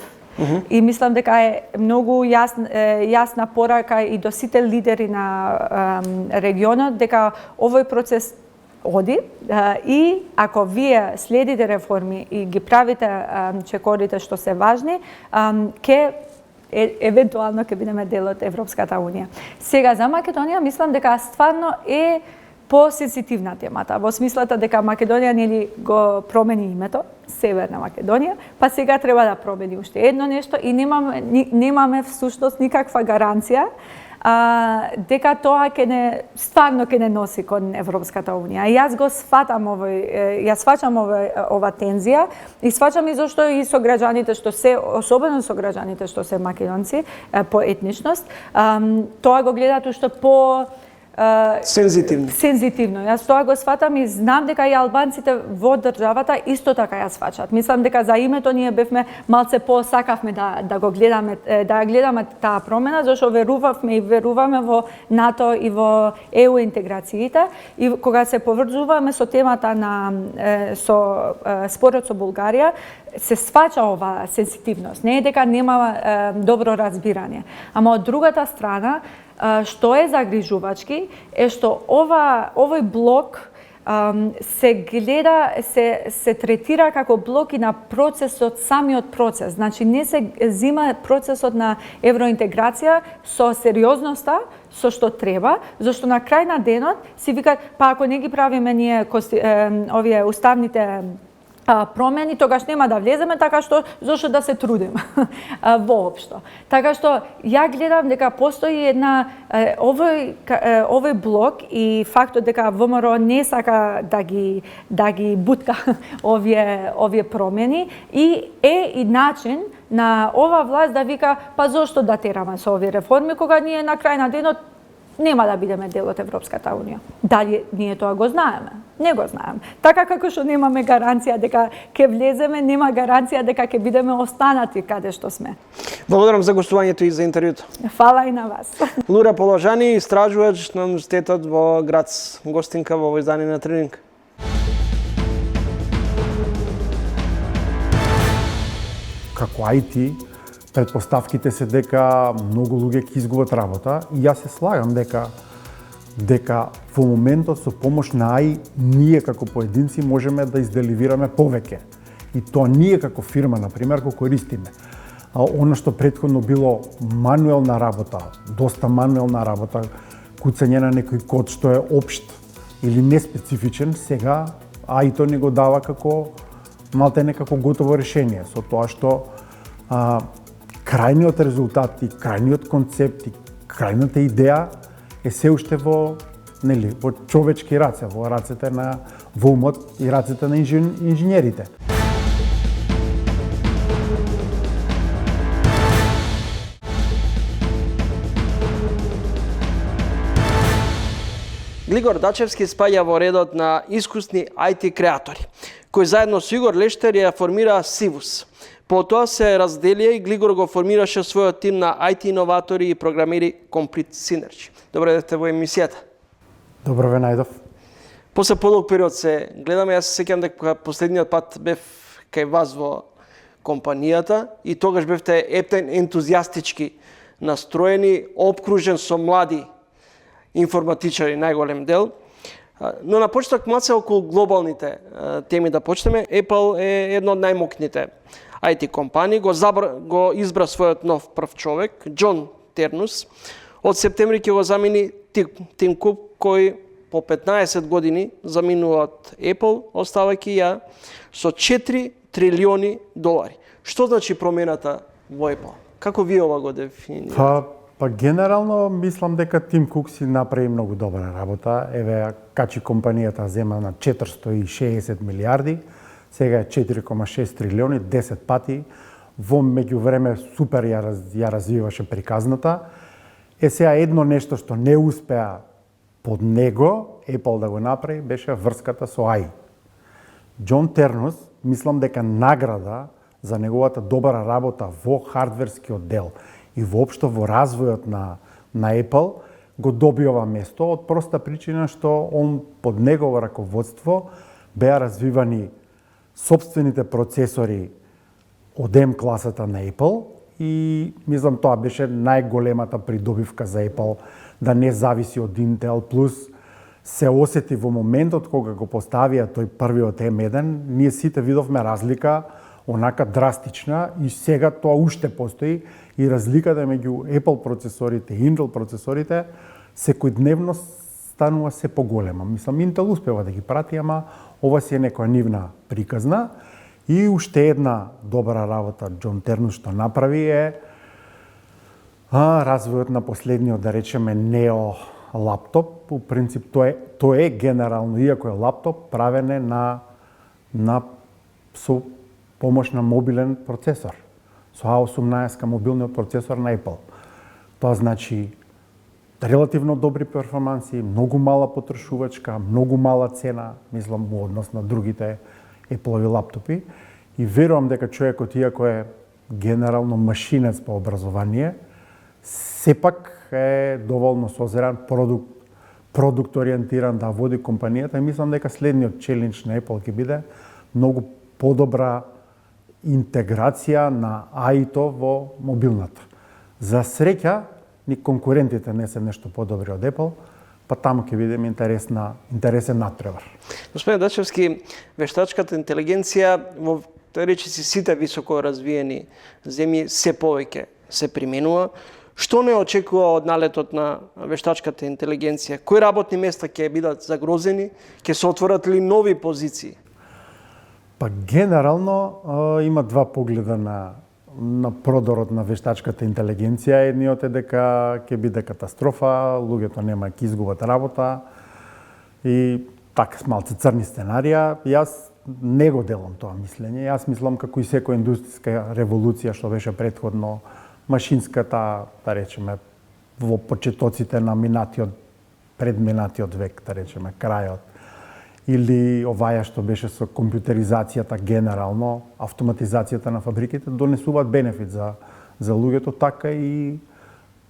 И мислам дека е многу јасна порака и до сите лидери на регионот дека овој процес оди и ако вие следите реформи и ги правите чекорите што се важни, ќе евентуално ќе бидеме дел од Европската Унија. Сега за Македонија мислам дека стварно е посензитивна темата, во смислата дека Македонија нели го промени името, Северна Македонија, па сега треба да промени уште едно нешто и немаме всушност никаква гаранција дека тоа стварно ќе не носи кон Европската Унија. И јас го сватам ова тензија и сваќам и зашто и со граѓаните што се, особено со граѓаните што се македонци по етничност, тоа го гледаат уште по сензитивно. Јас тоа го сватам и знам дека и албанците во државата исто така ја сваќаат. Мислам дека за името ние бевме малце посакавме да го гледаме, да гледаме таа промена, зашто верувавме и веруваме во НАТО и во ЕУ интеграциите и кога се поврзуваме со темата на спорот со Бугарија, се сваќа ова сензитивност. Не е дека нема добро разбирање. Ама од другата страна, што е загрижувачки е што овој блок се гледа, се третира како блок и на процесот, самиот процес. Значи не се зима процесот на евроинтеграција со сериозноста со што треба, зашто на крај на денот си викаат, па ако не ги правиме ние овие уставните промени, тогаш нема да влеземе, така што зошто да се трудиме воопшто. Така што ја гледам дека постои една овој блок и фактот дека ВМРО не сака да ги бутка овие промени и е и начин на ова власт да вика па зошто да тераме со овие реформи кога ние на крај на денот нема да бидеме дел од Европската Унија. Дали ние тоа го знаеме? Не го знаеме. Така како што немаме гаранција дека ќе влеземе, нема гаранција дека ќе бидеме останати каде што сме. Благодарам за гостувањето и за интервјуто. Фала и на вас. Лура Положани, истражувач на универзитетот во Грац, гостинка во овој издание на Трилинг. Како IT, предпоставките се дека многу луѓе ќе изгубат работа и јас се слагам дека во моментот со помош на АИ ние како поединци можеме да изделивираме повеќе. И тоа ние како фирма, например, го користиме. Оно што претходно било мануелна работа, доста мануелна работа, куцање на некој код што е општ или неспецифичен, сега АИ-то ни го дава како малтене како готово решение, со тоа што крајниот резултат и крајниот концепт и крајната идеја е се уште во човечки раце, во рацете во умот и рацете на инженерите. Глигор Дачевски спаѓа во редот на искусни IT креатори, кои заедно со Игор Лештер ја формираа Сивус. Потоа се разделија и Глигор го формираше својот тим на IT иноватори и програмери Complete Synergy. Добре дојдете во емисијата. Добро ве најдов. После подолг период се гледаме, јас се сеќавам дека последниот пат бев кај вас во компанијата и тогаш бевте ептен ентузијастички настроени, обкружен со млади информатичари, најголем дел. Но на почеток малце околу глобалните теми да почнеме. Apple е едно од најмокните IT компании, го избра својот нов прв човек, Џон Тернус. Од септември ќе го замени Тим Кук, кој по 15 години заминуваат Apple, оставајќи ја со 4 трилиони долари. Што значи промената во Apple? Како вие ова го дефинирате? Па генерално мислам дека Тим Кук си направи многу добра работа. Еве качи компанијата зема на 460 милиарди, сега е 4,6 трилиони, 10 пати. Во меѓувреме супер ја развиваше приказната. Сега едно нешто што не успеа под него Apple да го направи беше врската со AI. Џон Тернус, мислам дека награда за неговата добра работа во хардверскиот дел и воопшто во развојот на Apple го доби ова место од проста причина што он под негово раководство беа развивани сопствените процесори од M класата на Apple и мислам тоа беше најголемата придобивка за Apple да не зависи од Intel, плюс се осети во моментот кога го поставија тој првиот M1, ние сите видовме разлика онака драстична и сега тоа уште постои и разликата меѓу Apple процесорите и Intel процесорите секојдневно станува се поголема. Мислам, Intel успева да ги прати, ама ова си е некоја нивна приказна. И уште една добра работа Џон Тернус што направи е развојот на последниот, да речеме, Нео лаптоп. У принцип тоа е генерално, иако е лаптоп, правене со помош на мобилен процесор. Со A18 мобилниот процесор на Apple. Тоа значи релативно добри перформанси, многу мала потрошувачка, многу мала цена, мислам, во однос на другите Apple-ови лаптопи. И верувам дека човекот, иако е генерално машинец по образование, сепак е доволно созран, продукт ориентиран да води компанијата и мислам дека следниот челендж на Apple ќе биде многу подобра интеграција на AI-то во мобилната. За среќа, ни конкурентите не се нешто подобри од Apple, па таму ќе видиме интересен натпревар. Господин Дачевски, вештачката интелигенција во речиси сите високо развиени земји се повеќе се применува. Што не очекува од налетот на вештачката интелигенција? Кои работни места ќе бидат загрозени? Ќе се отворат ли нови позиции? Па генерално има два погледа на продорот на вештачката интелигенција. Едниот е дека ќе биде катастрофа, луѓето нема ќе изгубат работа и така малце црни сценарија. Јас не го делам тоа мислење. Јас мислам како и секоја индустријска револуција што беше претходно машинската, да речеме, во почетоците на предминатиот век, да речеме, крајот. Или оваја што беше со компјутеризацијата генерално, автоматизацијата на фабриките, донесуваат бенефит за луѓето, така и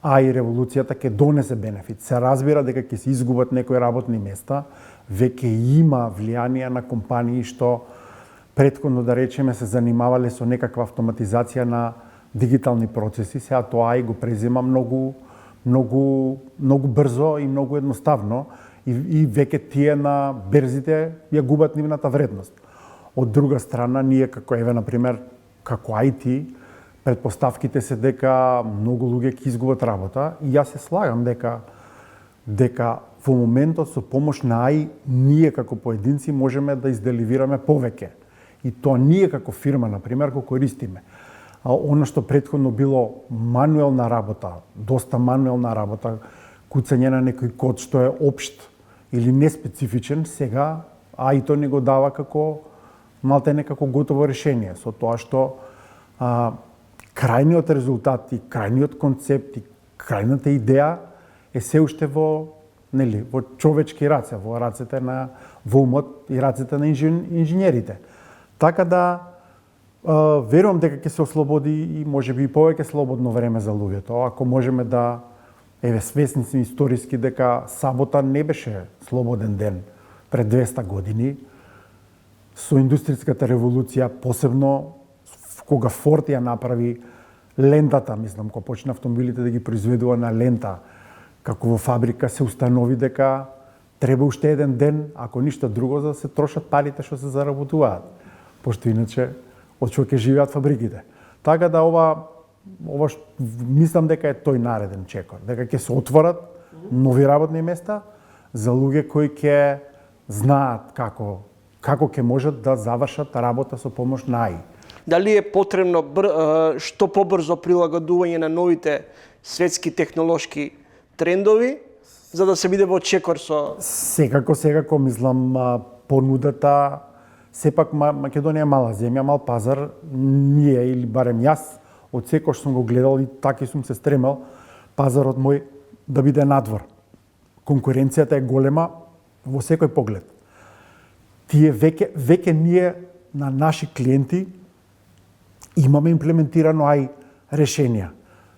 AI револуцијата ќе донесе бенефит. Се разбира дека ќе се изгубат некои работни места, веќе има влијание на компании што претходно, да речеме, се занимавале со некаква автоматизација на дигитални процеси, сега тоа AI го презема многу брзо и многу едноставно и веќе тие на берзите ја губат нивната вредност. Од друга страна, ние како например, како IT, предпоставките се дека многу луѓе ќе изгубат работа и јас се слагам дека во моментот со помош на AI ние како поединци можеме да изделивираме повеќе. И тоа ние како фирма, например, го користиме. Оно што претходно било мануелна работа, доста мануелна работа, куцање на некој код што е општ или неспецифичен, сега AI-то не го дава како малте како готово решение, со тоа што крајниот резултат и крајниот концепт и крајната идеја е се уште во човечки раце, во рацете во умот и рацете на инженерите. Така да верувам дека ќе се ослободи и можеби и повеќе слободно време за луѓето. Ако можеме да свесни сме историски дека сабота не беше слободен ден пред 200 години, со индустријската револуција, посебно кога Форд ја направи лентата, мислам, кога почна автомобилите да ги произведува на лента, како во фабрика се установи дека треба уште еден ден, ако ништо друго, за да се трошат парите што се заработуваат, пошто иначе од што ќе живеат фабриките. Така да ова мислам дека е тој нареден чекор, дека ќе се отворат нови работни места, за луѓе кои ќе знаат како ќе можат да завршат работа со помош на АИ. Дали е потребно што побрзо прилагодување на новите светски технолошки трендови, за да се биде во чекор со... Секако, мислам, понудата, сепак Македонија е мала земја, мал пазар, ние, или барем јас, од секој што сум го гледал и така сум се стремел, пазарот мој да биде надвор. Конкуренцијата е голема во секој поглед. Тие веќе ние на наши клиенти имаме имплементирано АИ решенија.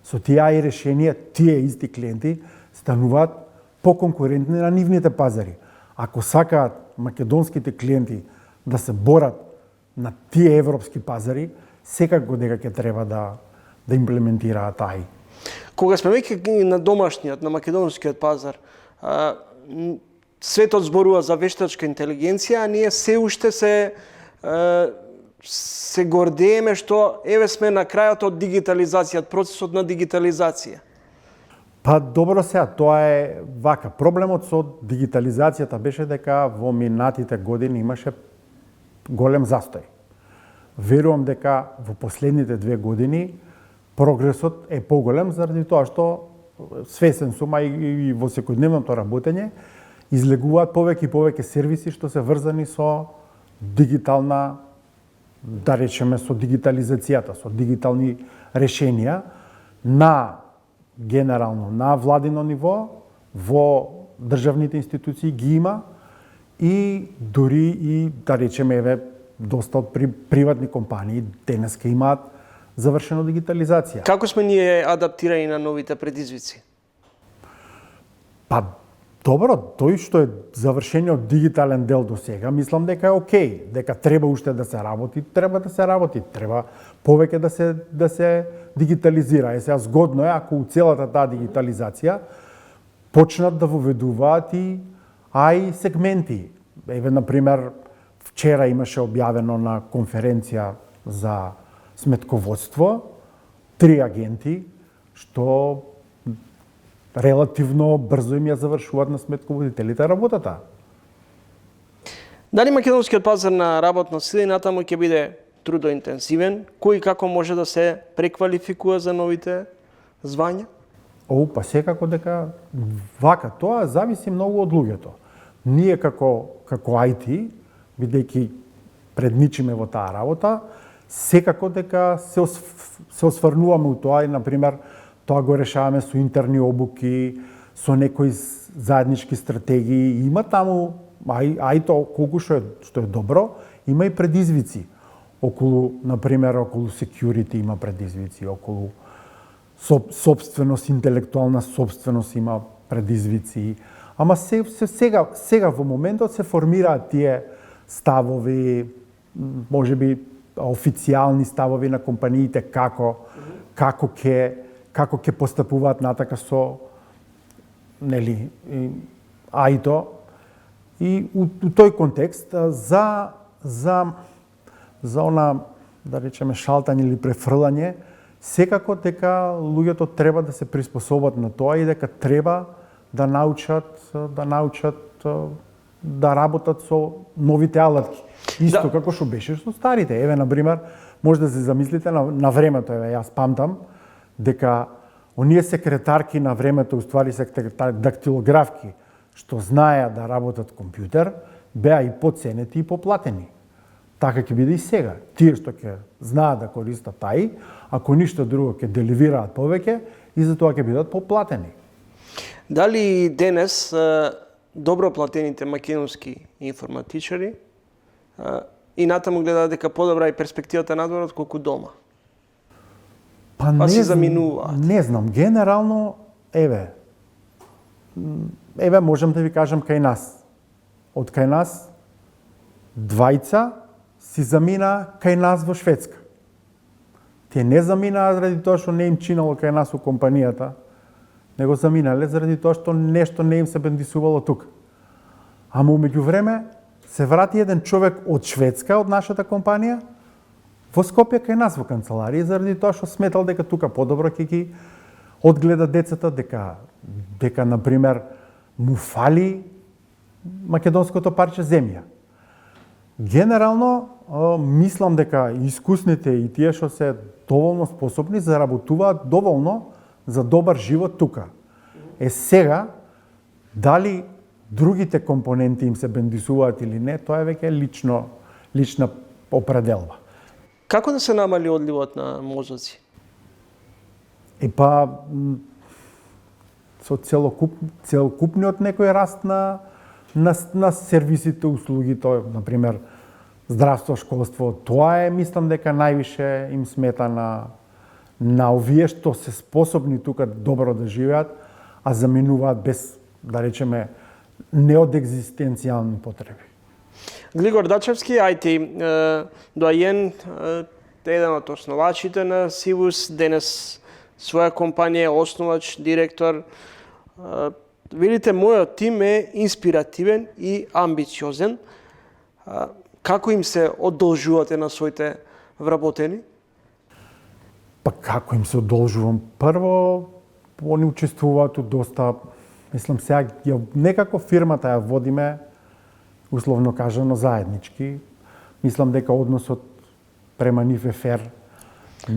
Со тие АИ решенија, тие исти клиенти стануваат поконкурентни на нивните пазари. Ако сакаат македонските клиенти да се борат на тие европски пазари, секако дека ќе треба да имплементираат АИ. Кога сме веќе на домашниот, на македонскиот пазар, светот зборува за вештачка интелигенција, а ние се уште се гордееме што еве сме на крајот од дигитализација, процесот на дигитализација. Па добро сега, тоа е вака. Проблемот со дигитализацијата беше дека во минатите години имаше голем застој. Верувам дека во последните 2 години прогресот е поголем заради тоа што свесен сум, а и во секојдневното работење излегуваат повеќе и повеќе сервиси што се врзани со дигитална, да речеме, со дигитализацијата, со дигитални решенија на генерално на владино ниво, во државните институции ги има и дури и, да речеме, еве, доста од приватни компании денеска имаат завршено дигитализација. Како сме ние адаптирани на новите предизвици? Па добро, тој што е завршениот дигитален дел до сега, мислам дека е окей, дека треба уште да се работи, треба повеќе да се дигитализира. Сега згодно е ако у целата таа дигитализација почнат да воведуваат и АИ сегменти. Еве, например, вчера имаше објавено на конференција за сметководство 3 агенти што релативно брзо им ја завршуваат на сметководителите работата. Дали македонскиот пазар на работна сила и натаму ќе биде трудоинтензивен? Кој и како може да се преквалификува за новите звања? Па секако дека вака, тоа зависи многу од луѓето. Ние како IT, бидејќи предничиме во таа работа, секако дека се осврнуваме у тоа и, например, тоа го решаваме со интерни обуки, со некои заеднички стратегии. Има таму, а и тоа колку што е добро, има и предизвици. Например, околу security има предизвици, околу собственост, интелектуална собственост има предизвици. Ама сега во моментот се формираат тие ставови, можеби официјални ставови на компаниите како ќе постапуваат натака со АИТО. И у тој контекст за она, да речеме, шалтање или префрлање, секако дека луѓето треба да се приспособат на тоа и дека треба да научат да работат со новите алатки. Исто како што беше со старите. Еве, например, може да се замислите на времето, еве, јас памтам дека оние секретарки на времето, уствари дактилографки, што знаеа да работат компјутер, беа и поценети и поплатени. Така ќе биде и сега. Тие што ќе знаат да користат тај, ако ништо друго ќе деливираат повеќе и за тоа ќе бидат поплатени. Дали денес добро платените македонски информатичари и натаму гледаат дека подобра и перспективата надвор отколку дома? Па се заминуваат. Не знам, генерално, еве можам да ви кажам кај нас. Од кај нас двајца си замина кај нас во Шведска. Тие не заминаа заради тоа што не им чинало кај нас у компанијата, него заминале заради тоа што нешто не им се бендисувало тука. Ама меѓувреме се врати еден човек од Шведска, од нашата компанија, во Скопје кај нас во канцеларија, заради тоа што сметал дека тука подобро ќе ги одгледа децата, дека например му фали македонското парче земја. Генерално, мислам дека искусните и тие што се доволно способни заработуваат доволно за добар живот тука. Сега, дали другите компоненти им се бендисуваат или не, тоа е веќе лична определба. Како да се намали одливот на мозоци? Со целокупниот некој раст на сервисите, услугите, например, здравство, школство, тоа мислам дека највише им смета на овие што се способни тука добро да живеат, а заминуваат без, да речеме, не од екзистенцијални потреби. Глигор Дачевски, IT доајен, еден од основачите на Сивус, денес своја компанија, основач, директор. Видите, мојот тим е инспиративен и амбициозен. Како им се одолжувате на своите вработени? Па како им се одолжувам? Прво, они учествуваат у доста, мислам сега, некако фирмата ја водиме, условно кажано, заеднички. Мислам дека односот према нив е фер.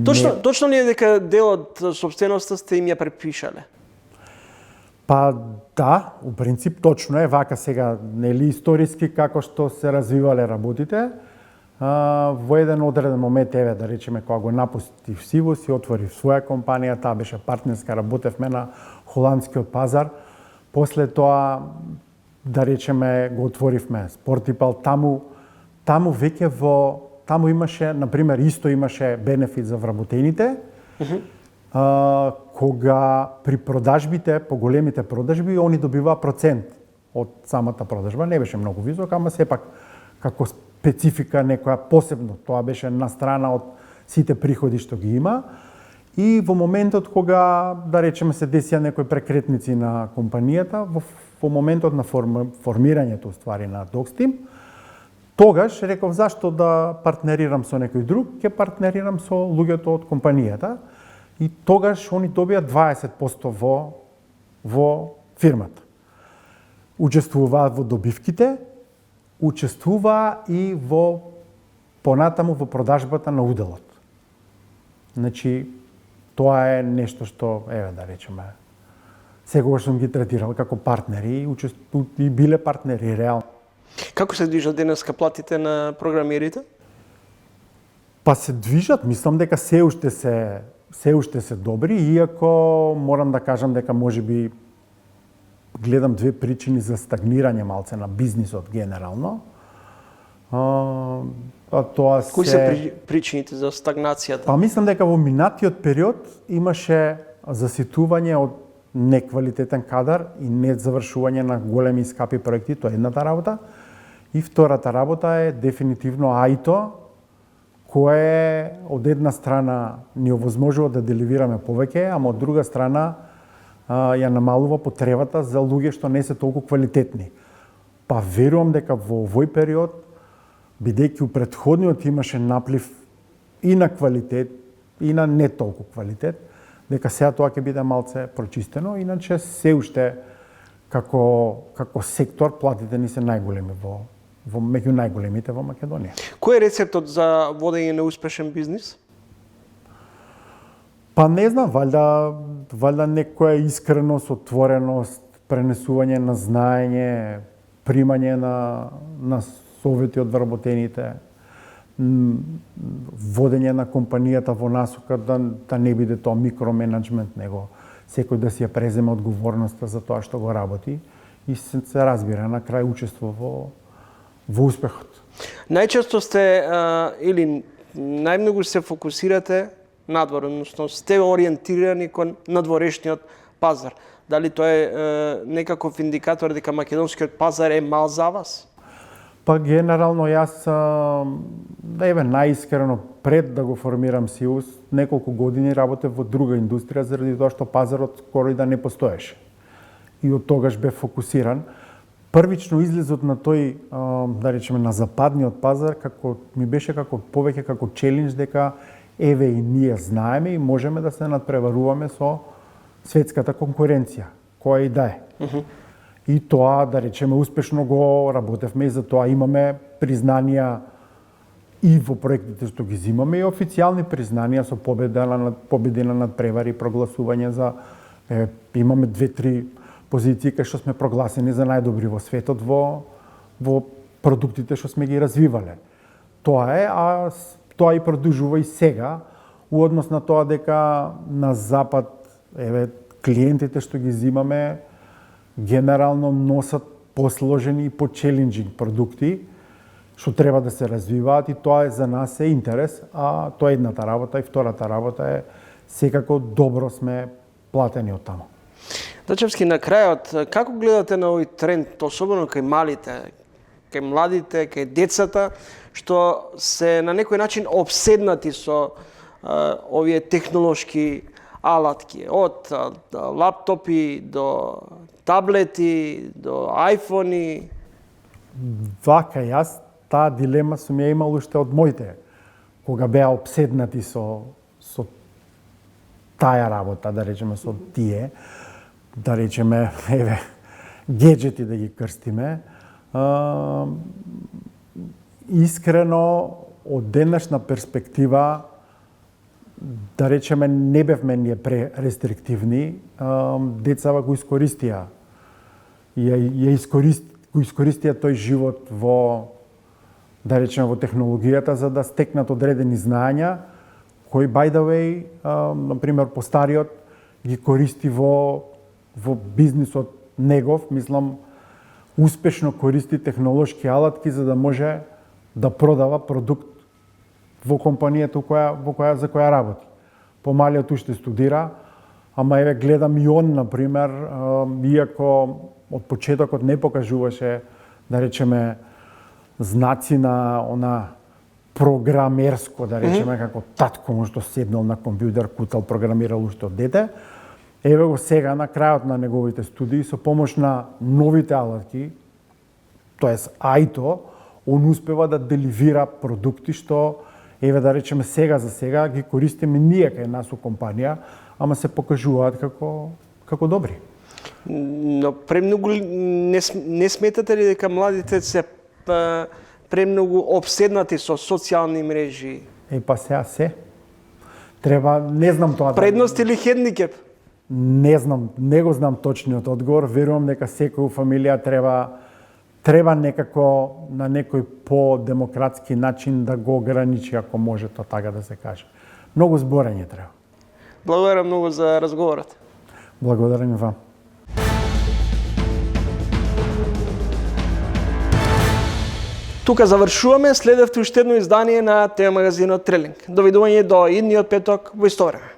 Точно ли е дека дел од собственоста сте им ја препишале? Па да, у принцип точно е, вака сега, нели историски како што се развивале работите, во еден одреден момент, еве да речеме, кога го напустив Сивус и отворив своја компанија, таа беше партнерска, работевме на холандскиот пазар. После тоа, да речеме, го отворивме Спортипал, таму веќе таму имаше, например, исто имаше бенефит за вработените, кога при продажбите, по големите продажби, они добиваа процент од самата продажба. Не беше многу висок, ама сепак како специфика некоја посебно. Тоа беше на страна од сите приходи што ги има. И во моментот кога, да речеме, се десија некои прекретници на компанијата, во моментот на формирањето ствари на Докстим, тогаш реков зашто да партнерирам со некој друг, ќе партнерирам со луѓето од компанијата. И тогаш они добија 20% во фирмата. Учествуваат во добивките, учествуваа и понатаму во продажбата на уделот. Значи, тоа е нешто што, еве да речеме, сегогаш сум ги третирал како партнери и биле партнери реално. Како се движат денеска платите на програмирите? Па се движат, мислам дека се уште се добри, иако морам да кажам дека можеби гледам две причини за стагнирање малце на бизнисот генерално. Кои се причините за стагнацијата? Па мислам дека во минатиот период имаше заситување од неквалитетен кадар и незавршување на големи и скапи проекти, тоа е едната работа. И втората работа е дефинитивно АИТО, кое од една страна ни овозможува да деливираме повеќе, ама од друга страна ја намалува потребата за луѓе што не се толку квалитетни. Па верувам дека во овој период, бидејќи у претходниот имаше наплив и на квалитет и на не толку квалитет, дека сега тоа ќе биде малце прочистено, иначе се уште како сектор платите ни се најголеми меѓу најголемите во Македонија. Кој е рецептот за водење на успешен бизнис? Па не знам, валјда некоја искреност, отвореност, пренесување на знаење, примање на совети од вработените, водење на компанијата во насока да не биде тоа микроменеджмент, него секој да си ја преземе одговорноста за тоа што го работи и се разбира на крај учество во успехот. Најчесто сте или најмногу се фокусирате надвор, односно сте ориентирани кон надворешниот пазар. Дали тоа е некаков индикатор дека македонскиот пазар е мал за вас? Па генерално јас, најискрено пред да го формирам Сивус, неколку години работев во друга индустрија заради тоа што пазарот скоро и да не постоеше. И од тогаш бев фокусиран. Првично излезот на тој, да речеме, на западниот пазар, ми беше повеќе како челендж дека еве и ние знаеме и можеме да се надпреваруваме со светската конкуренција, која и да е. И тоа, да речеме, успешно го работевме и за тоа имаме признанија и во проектите што ги зимаме и официјални признанија со победи на надпревари, прогласување за имаме 2-3 позиции кај што сме прогласени за најдобри во светот во продуктите што сме ги развивале. Тоа е, а тоа и продолжува и сега, у однос на тоа дека на запад, клиентите што ги зимаме генерално носат посложени и почеленџинг продукти што треба да се развиваат и тоа е за нас е интерес, а тоа е едната работа и втората работа е секако добро сме платени од таму. Дачевски, на крајот, како гледате на овој тренд, особено кај малите, кај младите, кај децата, што се на некој начин обседнати со овие технолошки алатки, од лаптопи до таблети, до айфони? Вака јас таа дилема сум ја имал уште од моите, кога беа обседнати со таа работа, да речеме, со тие, да речеме, геджети да ги крстиме. Искрено, од денешна перспектива, да речеме, не бевме ние пререстриктивни, децава го искористија. Го искористија тој живот во, да речеме, во технологијата за да стекнат одредени знаења, кои, by the way, например, постариот ги користи во бизнисот негов, мислам, успешно користи технолошки алатки за да може да продава продукт во компанијата за која работи. Помалиот уште студира, ама гледам и он, например, иако од почетокот не покажуваше, да речеме, знаци на она програмерско, да речеме, како татко што седнал на компјутер, кутал, програмирал уште од дете. Еве го сега, на крајот на неговите студии, со помош на новите алатки, тоест АИТО, он успева да деливира продукти што, еве да речеме, сега за сега ги користиме ние кај нас у компанија, ама се покажуваат како добри. Но премногу не сметате ли дека младите се премногу обседнати со социјални мрежи? Па сега се. Треба, не знам тоа. Предност или хендикеп? Не знам, не го знам точниот одговор. Верувам дека секоја фамилија треба некако на некој по-демократски начин да го ограничи, ако може тоа така да се каже. Многу зборење треба. Благодарам многу за разговорот. Благодарам и вам. Тука завршуваме, следевте уште едно издание на ТВ магазинот Трелинг. Довидување до идниот петок во исто време.